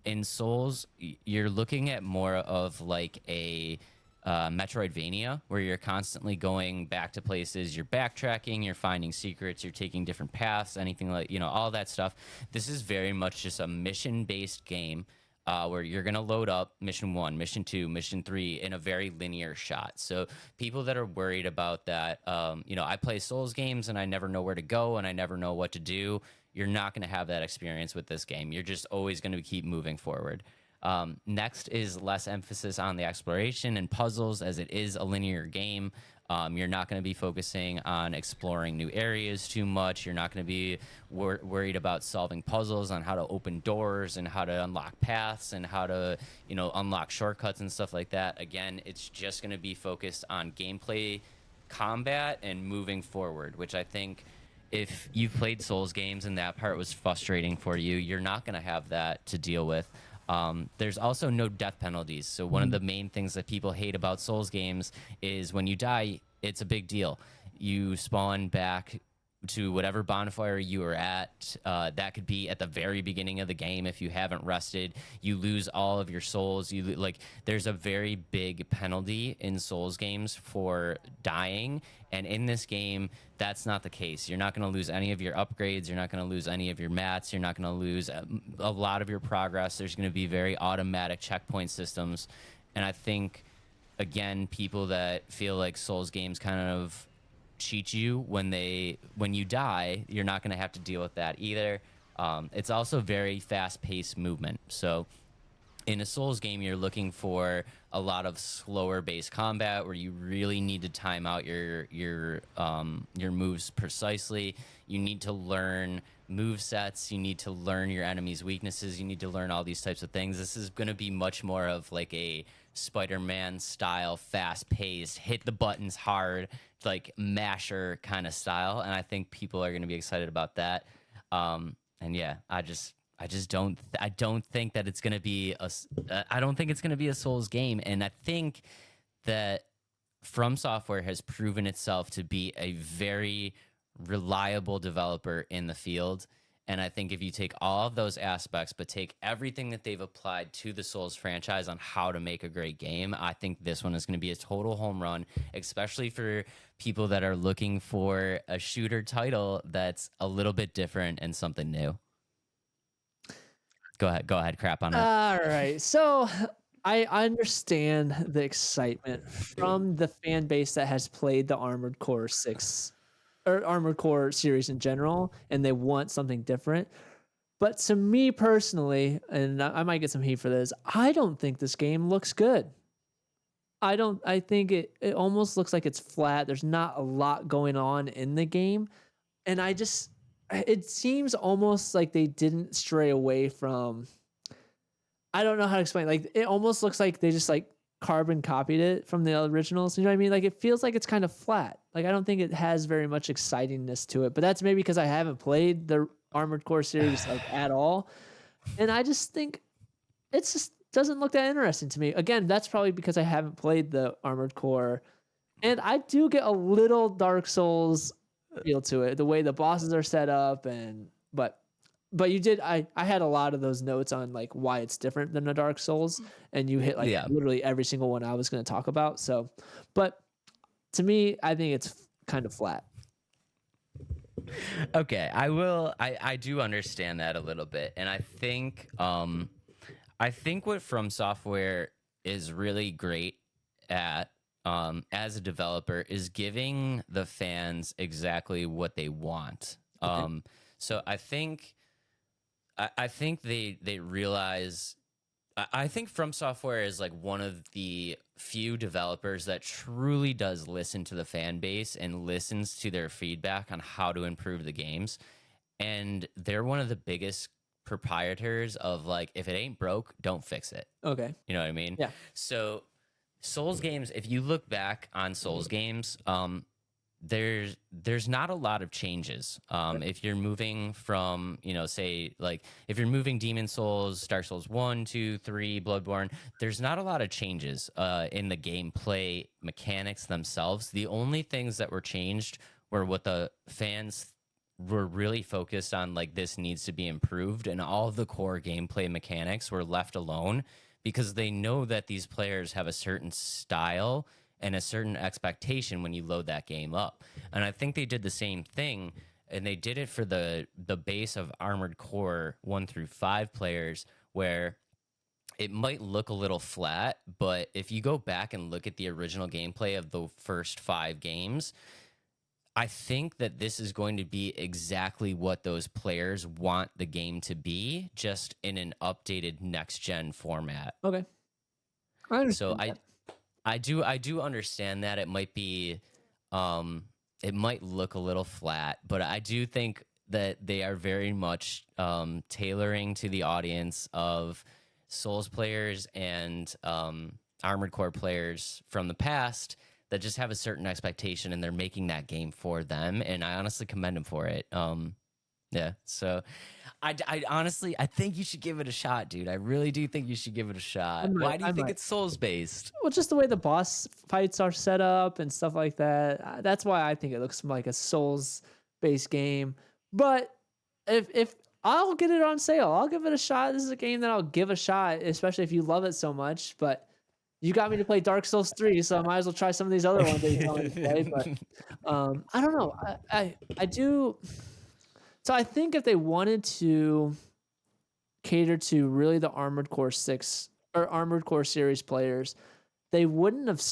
In Souls, you're looking at more of like a Metroidvania, where you're constantly going back to places, you're backtracking, you're finding secrets, you're taking different paths, anything like, all that stuff. This is very much just a mission-based game where you're going to load up mission 1, mission 2, mission 3 in a very linear shot. So people that are worried about that, I play Souls games and I never know where to go and I never know what to do. You're not going to have that experience with this game. You're just always going to keep moving forward. Next is less emphasis on the exploration and puzzles, as it is a linear game. You're not going to be focusing on exploring new areas too much. You're not going to be worried about solving puzzles on how to open doors and how to unlock paths and how to, unlock shortcuts and stuff like that. Again, it's just going to be focused on gameplay, combat, and moving forward, which I think if you've played Souls games and that part was frustrating for you, you're not going to have that to deal with. There's also no death penalties. So one of the main things that people hate about Souls games is when you die, it's a big deal. You spawn back to whatever bonfire you were at. That could be at the very beginning of the game if you haven't rested. You lose all of your souls. There's a very big penalty in Souls games for dying, and in this game, that's not the case. You're not going to lose any of your upgrades. You're not going to lose any of your mats. You're not going to lose a lot of your progress. There's going to be very automatic checkpoint systems, and I think, again, people that feel like Souls games kind of cheat you when you die, you're not going to have to deal with that either. It's also very fast-paced movement. So in a Souls game, you're looking for a lot of slower based combat where you really need to time out your moves precisely. You need to learn move sets. You need to learn your enemy's weaknesses. You need to learn all these types of things. This is going to be much more of like a Spider-Man style, fast-paced, hit the buttons hard, like masher kind of style, and I think people are going to be excited about that. And yeah, I don't think that it's going to be I don't think it's going to be a Souls game, and I think that From Software has proven itself to be a very reliable developer in the field. And I think if you take all of those aspects, but take everything that they've applied to the Souls franchise on how to make a great game, I think this one is going to be a total home run, especially for people that are looking for a shooter title that's a little bit different and something new. Go ahead, crap on it. All right. So I understand the excitement from the fan base that has played the Armored Core 6 or Armored Core series in general, and they want something different. But to me personally, and I might get some heat for this, I don't think this game looks good. I think it almost looks like it's flat. There's not a lot going on in the game. And it seems almost like they didn't stray away from, I don't know how to explain. Like, it almost looks like they just like carbon copied it from the originals. You know what I mean? Like, it feels like it's kind of flat. Like, I don't think it has very much excitingness to it, but that's maybe because I haven't played the Armored Core series like at all. And I just think it just doesn't look that interesting to me. Again, that's probably because I haven't played the Armored Core. And I do get a little Dark Souls feel to it, the way the bosses are set up, but you did, I had a lot of those notes on like why it's different than the Dark Souls, and you hit like literally every single one I was going to talk about. So, but to me, I think it's kind of flat. Okay, I do understand that a little bit, and I think what From Software is really great at, as a developer, is giving the fans exactly what they want. Okay. So I think they realize. I think From Software is like one of the few developers that truly does listen to the fan base and listens to their feedback on how to improve the games. And they're one of the biggest proprietors of like, if it ain't broke, don't fix it. Okay. You know what I mean? Yeah. So Souls games, if you look back on Souls games, there's not a lot of changes. If you're moving from, say, like if you're moving Demon Souls, Dark Souls 1, 2, 3, Bloodborne, there's not a lot of changes in the gameplay mechanics themselves. The only things that were changed were what the fans were really focused on, like, this needs to be improved, and all of the core gameplay mechanics were left alone because they know that these players have a certain style and a certain expectation when you load that game up. And I think they did the same thing, and they did it for the base of Armored Core 1 through 5 players, where it might look a little flat, but if you go back and look at the original gameplay of the first 5 games, I think that this is going to be exactly what those players want the game to be, just in an updated next-gen format. Okay. So I do understand that it might be um, it might look a little flat, but I do think that they are very much tailoring to the audience of Souls players and Armored Core players from the past that just have a certain expectation, and they're making that game for them. And I honestly commend them for it. Yeah, so I honestly I think you should give it a shot, dude. I really do think you should give it a shot. Why do you think it's Souls based? Well, just the way the boss fights are set up and stuff like that. That's why I think it looks like a Souls based game. But if I'll get it on sale, I'll give it a shot. This is a game that I'll give a shot, especially if you love it so much. But you got me to play Dark Souls 3, so I might as well try some of these other ones that you tell me to play. But I don't know. I do. So I think if they wanted to cater to really the Armored Core 6 or Armored Core series players, they wouldn't have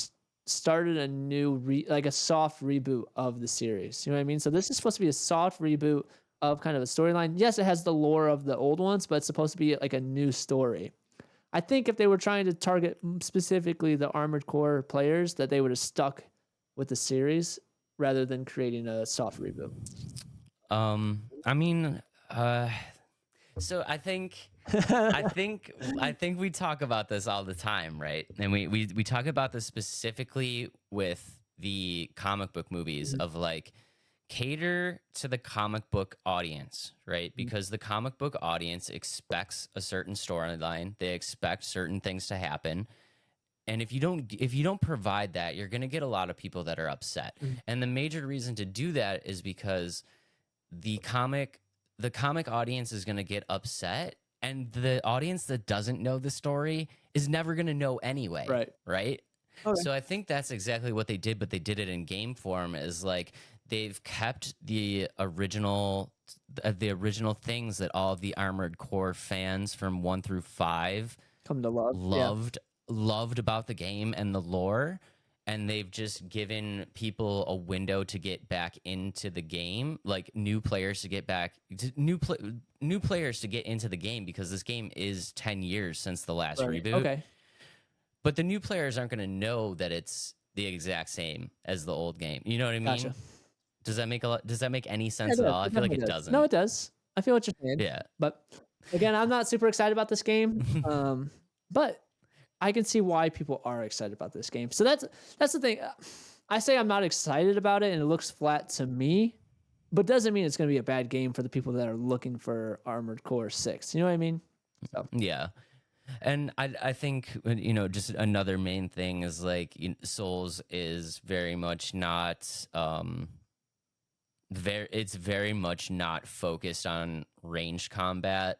started a new like a soft reboot of the series. You know what I mean? So this is supposed to be a soft reboot of kind of a storyline. Yes, it has the lore of the old ones, but it's supposed to be like a new story. I think if they were trying to target specifically the Armored Core players, that they would have stuck with the series rather than creating a soft reboot. I mean, so I think we talk about this all the time, right? And we talk about this specifically with the comic book movies of like cater to the comic book audience, right? Because the comic book audience expects a certain storyline, they expect certain things to happen. And if you don't provide that, you're going to get a lot of people that are upset. And the major reason to do that is because the comic audience is going to get upset, and the audience that doesn't know the story is never going to know anyway. Right. Okay. So I think that's exactly what they did, but they did it in game form. Is like they've kept the original things that all of the Armored Core fans from 1 through 5 come to loved about the game and the lore. And they've just given people a window to get back into the game, like new players to get into the game, because this game is 10 years since the last reboot. Okay. But the new players aren't going to know that it's the exact same as the old game. You know what I mean? Gotcha. Does that make any sense at all? I feel like it doesn't. No, it does. I feel what you're saying. Yeah. But again, I'm not super excited about this game. But I can see why people are excited about this game. So that's the thing. I say I'm not excited about it and it looks flat to me, but doesn't mean it's going to be a bad game for the people that are looking for Armored Core 6. You know what I mean? So. Yeah. And I think, just another main thing is like Souls is very much not it's very much not focused on ranged combat.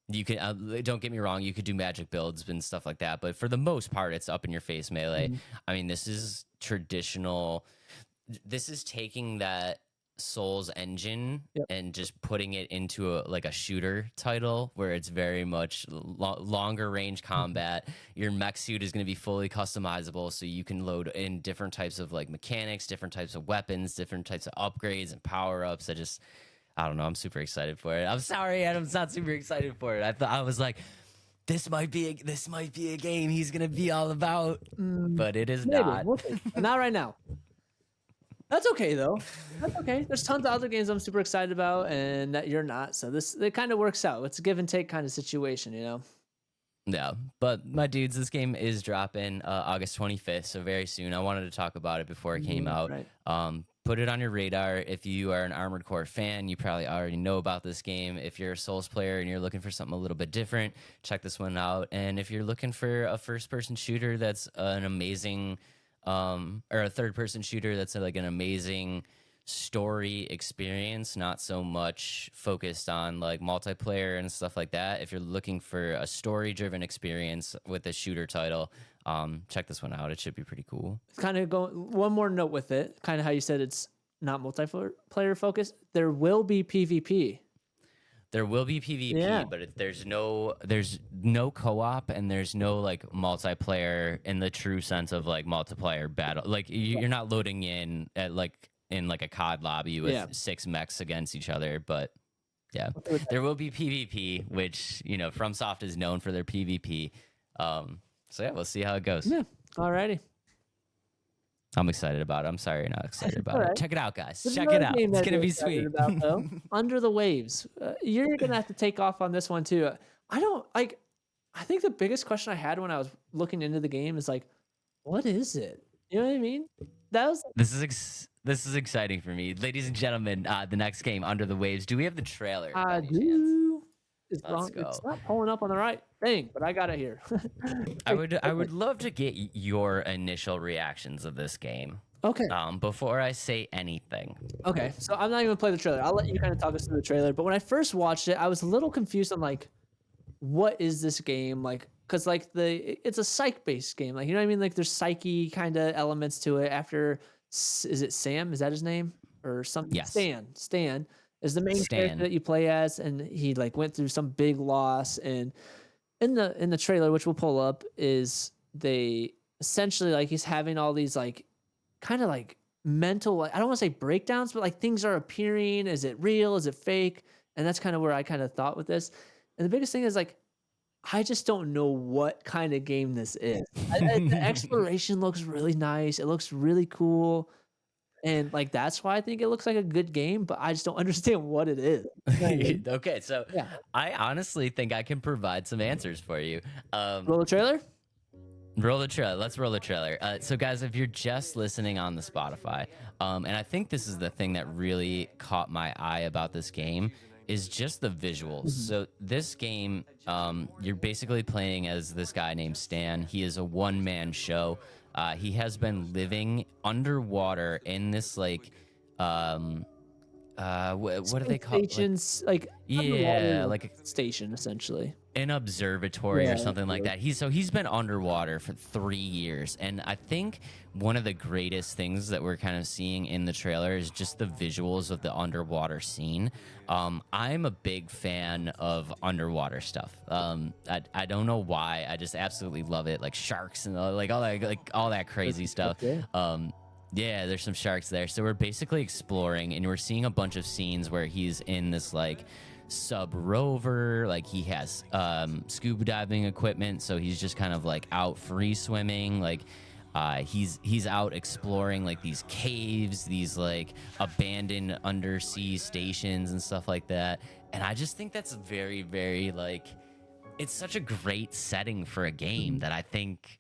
You can don't get me wrong, you could do magic builds and stuff like that, but for the most part, it's up in your face melee. I mean, this is traditional. This is taking that Souls engine and just putting it into a shooter title where it's very much longer range combat. Your mech suit is going to be fully customizable, so you can load in different types of like mechanics, different types of weapons, different types of upgrades and power ups. I don't know. I'm super excited for it. I'm sorry, Adam's not super excited for it. I was like, this might be a game he's gonna be all about, but it is not. Not right now. That's okay though. That's okay. There's tons of other games I'm super excited about, and that you're not. So it kind of works out. It's a give and take kind of situation, you know. Yeah, but my dudes, this game is dropping August 25th, so very soon. I wanted to talk about it before it came out. Right. Put it on your radar. If you are an Armored Core fan, you probably already know about this game. If you're a Souls player and you're looking for something a little bit different, check this one out. And if you're looking for a first-person shooter that's an amazing, or a third-person shooter that's like an amazing story experience, not so much focused on like multiplayer and stuff like that. If you're looking for a story-driven experience with a shooter title, check this one out. It should be pretty cool. Kind of one more note with it, kind of how you said it's not multiplayer focused. There will be PvP. There will be PvP, but there's no co-op and there's no like multiplayer in the true sense of like multiplayer battle. Like you're not loading in at like in like a COD lobby with 6 mechs against each other, but yeah, there will be PvP, which FromSoft is known for their PvP. So yeah, we'll see how it goes. Yeah, alrighty. I'm excited about it. I'm sorry you're not excited All about it. right. Check it out, guys. There's Check it another out. game It's that gonna you're be excited sweet. about though. Under the Waves. You're gonna have to take off on this one too. I don't like. I think the biggest question I had when I was looking into the game is like, what is it? You know what I mean? That was This is exciting for me, ladies and gentlemen. The next game, Under the Waves. Do we have the trailer by I any chance? do. It's Let's wrong. It's go. not pulling up on the right thing, but I got it here. I would love to get your initial reactions of this game. Okay. Before I say anything. Okay. So I'm not even gonna play the trailer. I'll let you kind of talk us through the trailer. But when I first watched it, I was a little confused. I'm like, what is this game? Like, cause like it's a psych based game. Like, you know what I mean? Like there's psyche kind of elements to it after, is it Sam? Is that his name or something? Yes. Stan is the main character Stan. that you play as. And he like went through some big loss. And in the trailer, which we'll pull up, is they essentially like he's having all these like kind of like mental, I don't want to say breakdowns, but like things are appearing. Is it real? Is it fake? And that's kind of where I kind of thought with this. And the biggest thing is like, I just don't know what kind of game this is. The exploration looks really nice. It looks really cool. And like, that's why I think it looks like a good game, but I just don't understand what it is. You know what I mean? Okay, so Yeah. I honestly think I can provide some answers for you. Roll the trailer? Roll the trailer. Let's roll the trailer. So, guys, if you're just listening on the Spotify, and I think this is the thing that really caught my eye about this game, is just the visuals. So this game, you're basically playing as this guy named Stan. He is a one-man show. He has been living underwater in this like what do they call it? Stations, like Yeah, like a station essentially. an observatory Yeah, or something like that. He's been underwater for 3 years, and I think one of the greatest things that we're kind of seeing in the trailer is just the visuals of the underwater scene. I'm a big fan of underwater stuff. I don't know why. I just absolutely love it, like sharks and like all that crazy stuff. Yeah, there's some sharks there. So we're basically exploring, and we're seeing a bunch of scenes where he's in this like sub rover, like he has scuba diving equipment, so he's just kind of like out free swimming, like he's out exploring like these caves, these like abandoned undersea stations and stuff like that. And I just think that's very, very like, it's such a great setting for a game that I think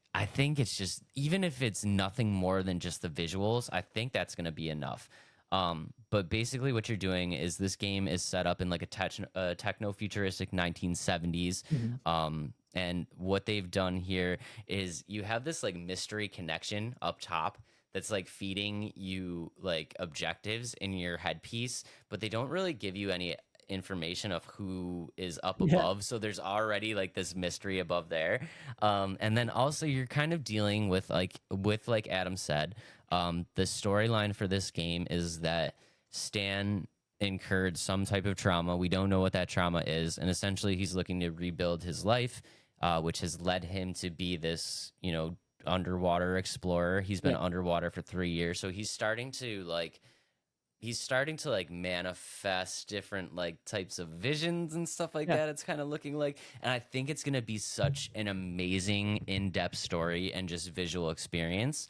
it's just, even if it's nothing more than just the visuals, I think that's going to be enough. But basically what you're doing is this game is set up in like a techno-futuristic 1970s. And what they've done here is you have this like mystery connection up top that's like feeding you like objectives in your headpiece, but they don't really give you any information of who is up above. So there's already like this mystery above there. And then also you're kind of dealing with like Adam said, the storyline for this game is that Stan incurred some type of trauma. We don't know what that trauma is. And essentially he's looking to rebuild his life, which has led him to be this, underwater explorer. He's been underwater for 3 years. So he's starting to manifest different like types of visions and stuff like that. It's kind of looking like, and I think it's going to be such an amazing in-depth story and just visual experience.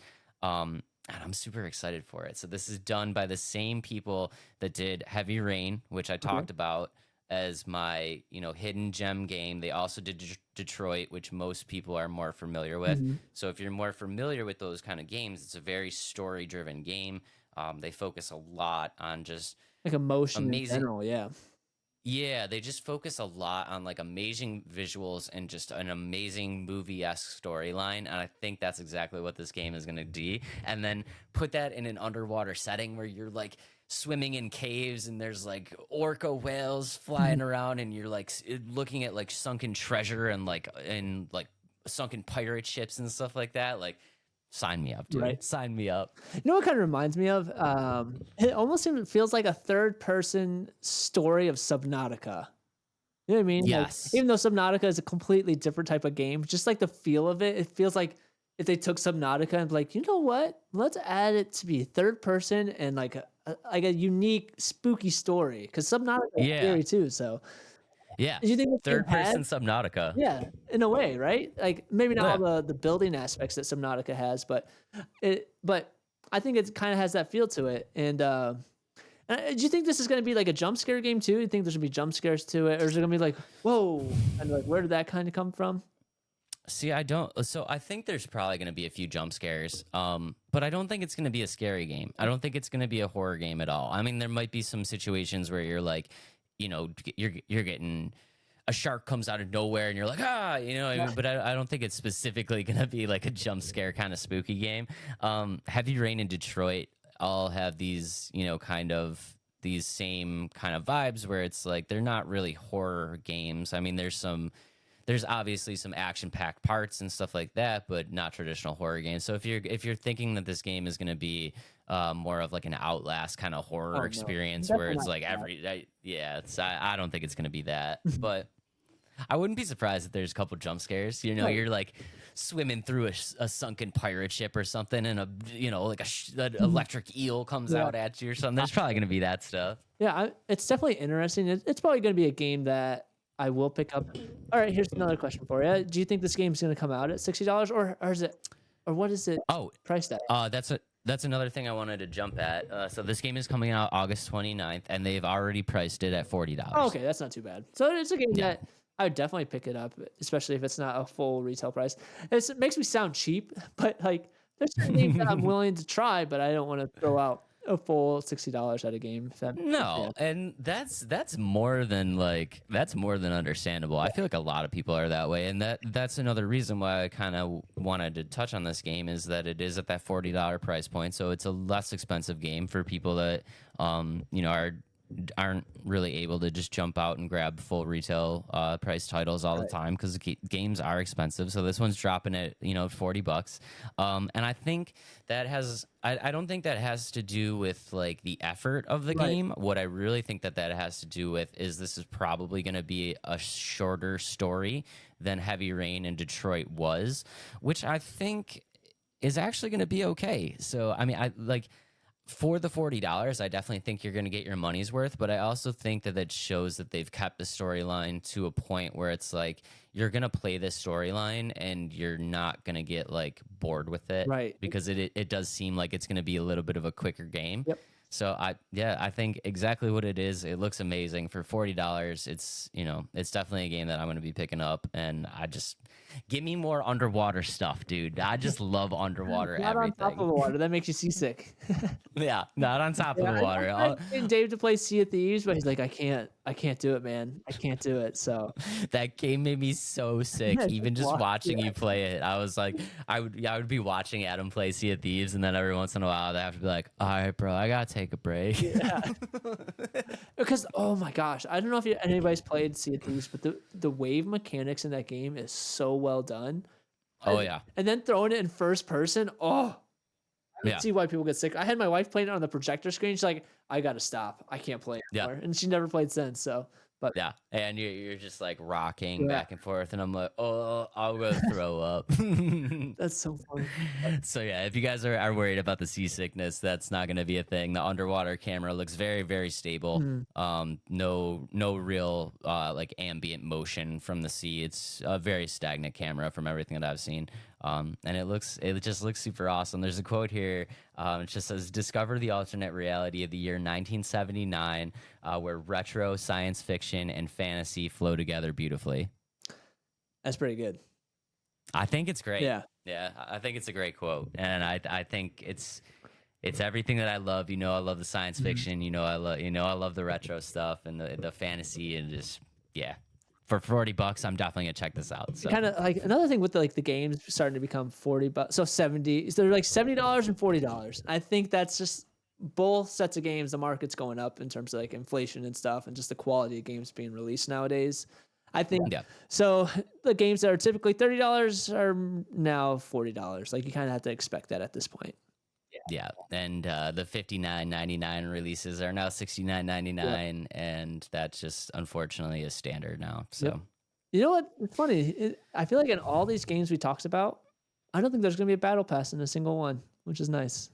And I'm super excited for it. So this is done by the same people that did Heavy Rain, which I talked about as my, hidden gem game. They also did Detroit, which most people are more familiar with. So if you're more familiar with those kind of games, it's a very story-driven game. They focus a lot on just Like emotion amazing, in general, yeah, they just focus a lot on like amazing visuals and just an amazing movie-esque storyline. And I think that's exactly what this game is going to be. And then put that in an underwater setting where you're like swimming in caves and there's like orca whales flying around and you're like looking at like sunken treasure and like sunken pirate ships and stuff like that. Like, sign me up, dude. Right. Sign me up. You know what kind of reminds me of? It almost feels like a third-person story of Subnautica. You know what I mean? Yes. Like, even though Subnautica is a completely different type of game, just like the feel of it, it feels like if they took Subnautica and like, you know what? Let's add it to be third person and like a unique, spooky story. Because Subnautica is scary too. So yeah, do you think third person Subnautica? Yeah, in a way, right? Like maybe not all the building aspects that Subnautica has, but I think it kind of has that feel to it. And do you think this is going to be like a jump scare game too? You think there's going to be jump scares to it, or is it going to be like, whoa, and like where did that kind of come from? See, I don't. So I think there's probably going to be a few jump scares, but I don't think it's going to be a scary game. I don't think it's going to be a horror game at all. I mean, there might be some situations where you're like, you're getting a shark comes out of nowhere and you're like, ah, what I mean? But I don't think it's specifically going to be like a jump scare kind of spooky game. Heavy Rain and Detroit all have these, kind of these same kind of vibes where it's like they're not really horror games. I mean, there's obviously some action-packed parts and stuff like that, but not traditional horror games. So if you're thinking that this game is going to be more of like an Outlast kind of horror experience where it's like I don't think it's going to be that. But I wouldn't be surprised if there's a couple jump scares. You're like swimming through a sunken pirate ship or something, and an electric eel comes out at you or something. There's probably going to be that stuff. Yeah, it's definitely interesting. It's probably going to be a game that I will pick up. All right, here's another question for you. Do you think this game's going to come out at $60, or is it, or what is it priced at? That's another thing I wanted to jump at. So this game is coming out August 29th, and they've already priced it at $40. Oh, okay, that's not too bad. So it's a game that I would definitely pick it up, especially if it's not a full retail price. It makes me sound cheap, but like there's certain games that I'm willing to try, but I don't want to throw out a full $60 at a game. And that's more than understandable. I feel like a lot of people are that way, and that's another reason why I kind of wanted to touch on this game is that it is at that $40 price point, so it's a less expensive game for people that aren't really able to just jump out and grab full retail price titles all the time because games are expensive. So this one's dropping at $40, and I think that I don't think that has to do with like the effort of the game. What I really think that has to do with is this is probably going to be a shorter story than Heavy Rain and Detroit was, which I think is actually going to be okay. So I mean, for the $40, I definitely think you're going to get your money's worth, but I also think that shows that they've kept the storyline to a point where it's like you're going to play this storyline and you're not going to get like bored with it, right? Because it does seem like it's going to be a little bit of a quicker game. Yep. So I think exactly what it is. It looks amazing for $40. It's it's definitely a game that I'm going to be picking up, and give me more underwater stuff, dude. I just love underwater not everything. On top of the water, that makes you seasick. Yeah, not on top of the water. I tried Dave to play Sea of Thieves, but he's like, I can't do it, man. I can't do it. So that game made me so sick. Even just watching you play it, I was like, I would be watching Adam play Sea of Thieves, and then every once in a while, I have to be like, all right, bro, I gotta take a break. Yeah. Because oh my gosh, I don't know if anybody's played Sea of Thieves, but the wave mechanics in that game is so well done. Oh yeah. And then throwing it in first person, I don't see why people get sick. I had my wife playing it on the projector screen. She's like, I gotta stop. I can't play anymore. And she never played since. So, but yeah, and you're just like rocking back and forth, and I'm like, oh, I'll go throw up. That's so funny. So yeah, if you guys are worried about the seasickness, that's not going to be a thing. The underwater camera looks very, very stable. No real like ambient motion from the sea. It's a very stagnant camera from everything that I've seen. And it just looks super awesome. There's a quote here. It just says, "Discover the alternate reality of the year 1979, where retro science fiction and fantasy flow together beautifully." That's pretty good. I think it's great. Yeah. I think it's a great quote, and I think it's everything that I love. I love the science fiction. I love the retro stuff and the fantasy, and just For $40, I'm definitely gonna check this out. So. Kind of like another thing with the games starting to become $40, so 70. So they're like $70 and $40. I think that's just both sets of games. The market's going up in terms of like inflation and stuff, and just the quality of games being released nowadays. I think so. The games that are typically $30 are now $40. Like you kind of have to expect that at this point. Yeah, and the $59.99 releases are now $69.99, and that's just unfortunately a standard now. So, you know what? It's funny. I feel like in all these games we talked about, I don't think there's going to be a battle pass in a single one, which is nice.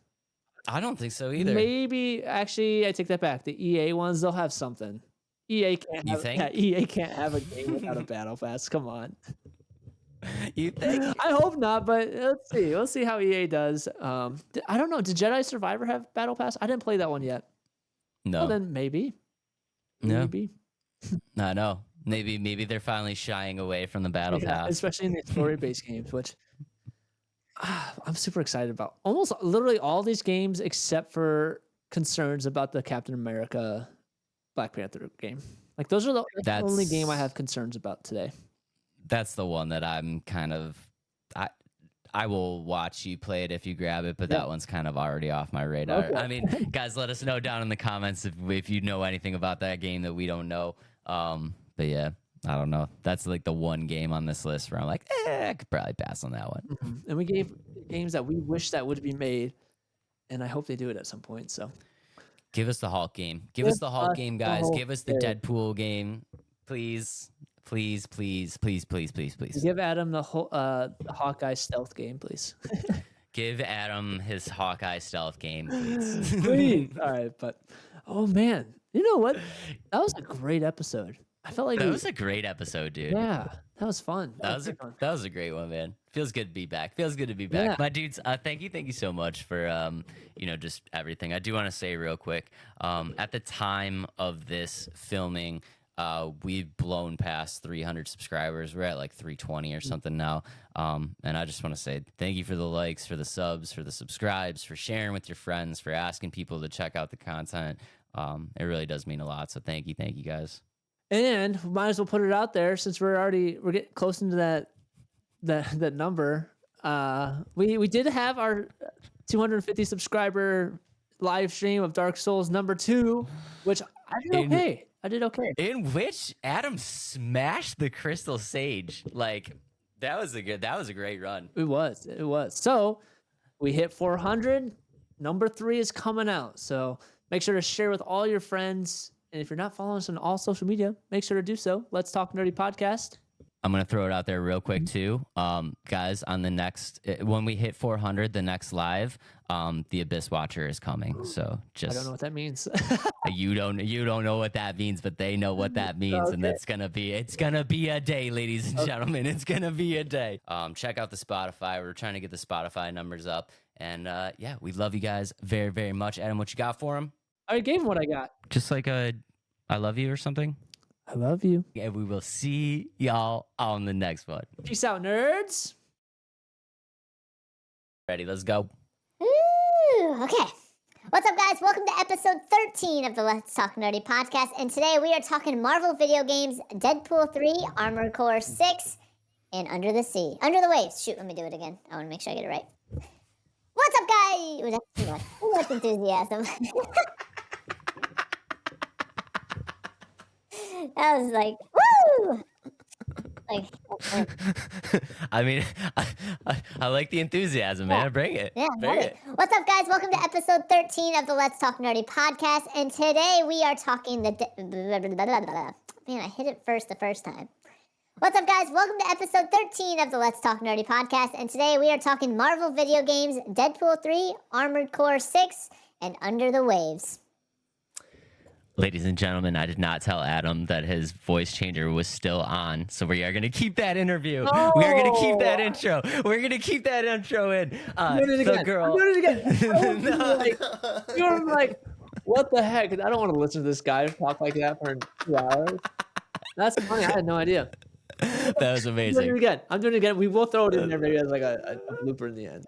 I don't think so either. Maybe actually, I take that back. The EA ones, they'll have something. EA can't have a game without a battle pass. Come on. You think? I hope not, but let's see. Let's see how EA does. I don't know. Did Jedi Survivor have Battle Pass? I didn't play that one yet. No. Well, then maybe. No. Maybe. I know. Maybe they're finally shying away from the Battle Pass. Especially in the story-based games, which I'm super excited about. Almost literally all these games except for concerns about the Captain America Black Panther game. Like those are that's the only game I have concerns about today. That's the one that I'm kind of I will watch you play it if you grab it, but that one's kind of already off my radar. Okay. I mean, guys, let us know down in the comments if you know anything about that game that we don't know. But yeah, I don't know. That's like the one game on this list where I'm like, I could probably pass on that one. Mm-hmm. And we gave games that we wish that would be made, and I hope they do it at some point. So give us the Hulk game. Give us the Hulk game, guys. Give us the Deadpool game, please. Please. Give Adam the whole Hawkeye stealth game, please. Give Adam his Hawkeye stealth game, please. Please. All right, but oh man, you know what? That was a great episode. I felt like that was a great episode, dude. Yeah, that was fun. That was a great one, man. Feels good to be back. Yeah. My dudes, thank you so much for just everything. I do want to say real quick, at the time of this filming, we've blown past 300 subscribers. We're at like 320 or something now. And I just want to say thank you for the likes, for the subs, for the subscribes, for sharing with your friends, for asking people to check out the content. It really does mean a lot. So thank you guys. And we might as well put it out there since we're getting close into that number. We did have our 250 subscriber live stream of Dark Souls number 2, which I did okay. In which Adam smashed the Crystal Sage. Like that was a great run. It was. So we hit 400. Number 3 is coming out. So make sure to share with all your friends. And if you're not following us on all social media, make sure to do so. Let's Talk Nerdy Podcast. I'm going to throw it out there real quick too. Guys, on the next, when we hit 400, the next live, the Abyss Watcher is coming. So I don't know what that means. you don't know what that means, but they know what that means. Okay. And it's going to be a day, ladies and gentlemen. It's going to be a day. Check out the Spotify. We're trying to get the Spotify numbers up. And yeah, we love you guys very, very much. Adam, what you got for him? I already gave him what I got. Just like a I love you or something. I love you. And we will see y'all on the next one. Peace out, nerds. Ready, let's go. Ooh, okay. What's up, guys? Welcome to episode 13 of the Let's Talk Nerdy podcast. And today we are talking Marvel video games, Deadpool 3, Armored Core 6, and Under the Sea. Under the Waves. Shoot, let me do it again. I want to make sure I get it right. What's up, guys? Ooh, that's too much. Too much enthusiasm. That was like, woo! I mean, I like the enthusiasm, man. Bring it. Yeah, bring it. What's up, guys? Welcome to episode 13 of the Let's Talk Nerdy podcast. And today we are talking man, I hit it the first time. What's up, guys? Welcome to episode 13 of the Let's Talk Nerdy podcast. And today we are talking Marvel video games, Deadpool 3, Armored Core 6, and Under the Waves. Ladies and gentlemen, I did not tell Adam that his voice changer was still on, so we are going to keep that interview. Oh. We are going to keep that intro. We're going to keep that intro in. I'm doing it again. You're like, what the heck? I don't want to listen to this guy talk like that for 2 hours. That's funny. I had no idea. That was amazing. I'm doing it again. We will throw it in there maybe as like a blooper in the end.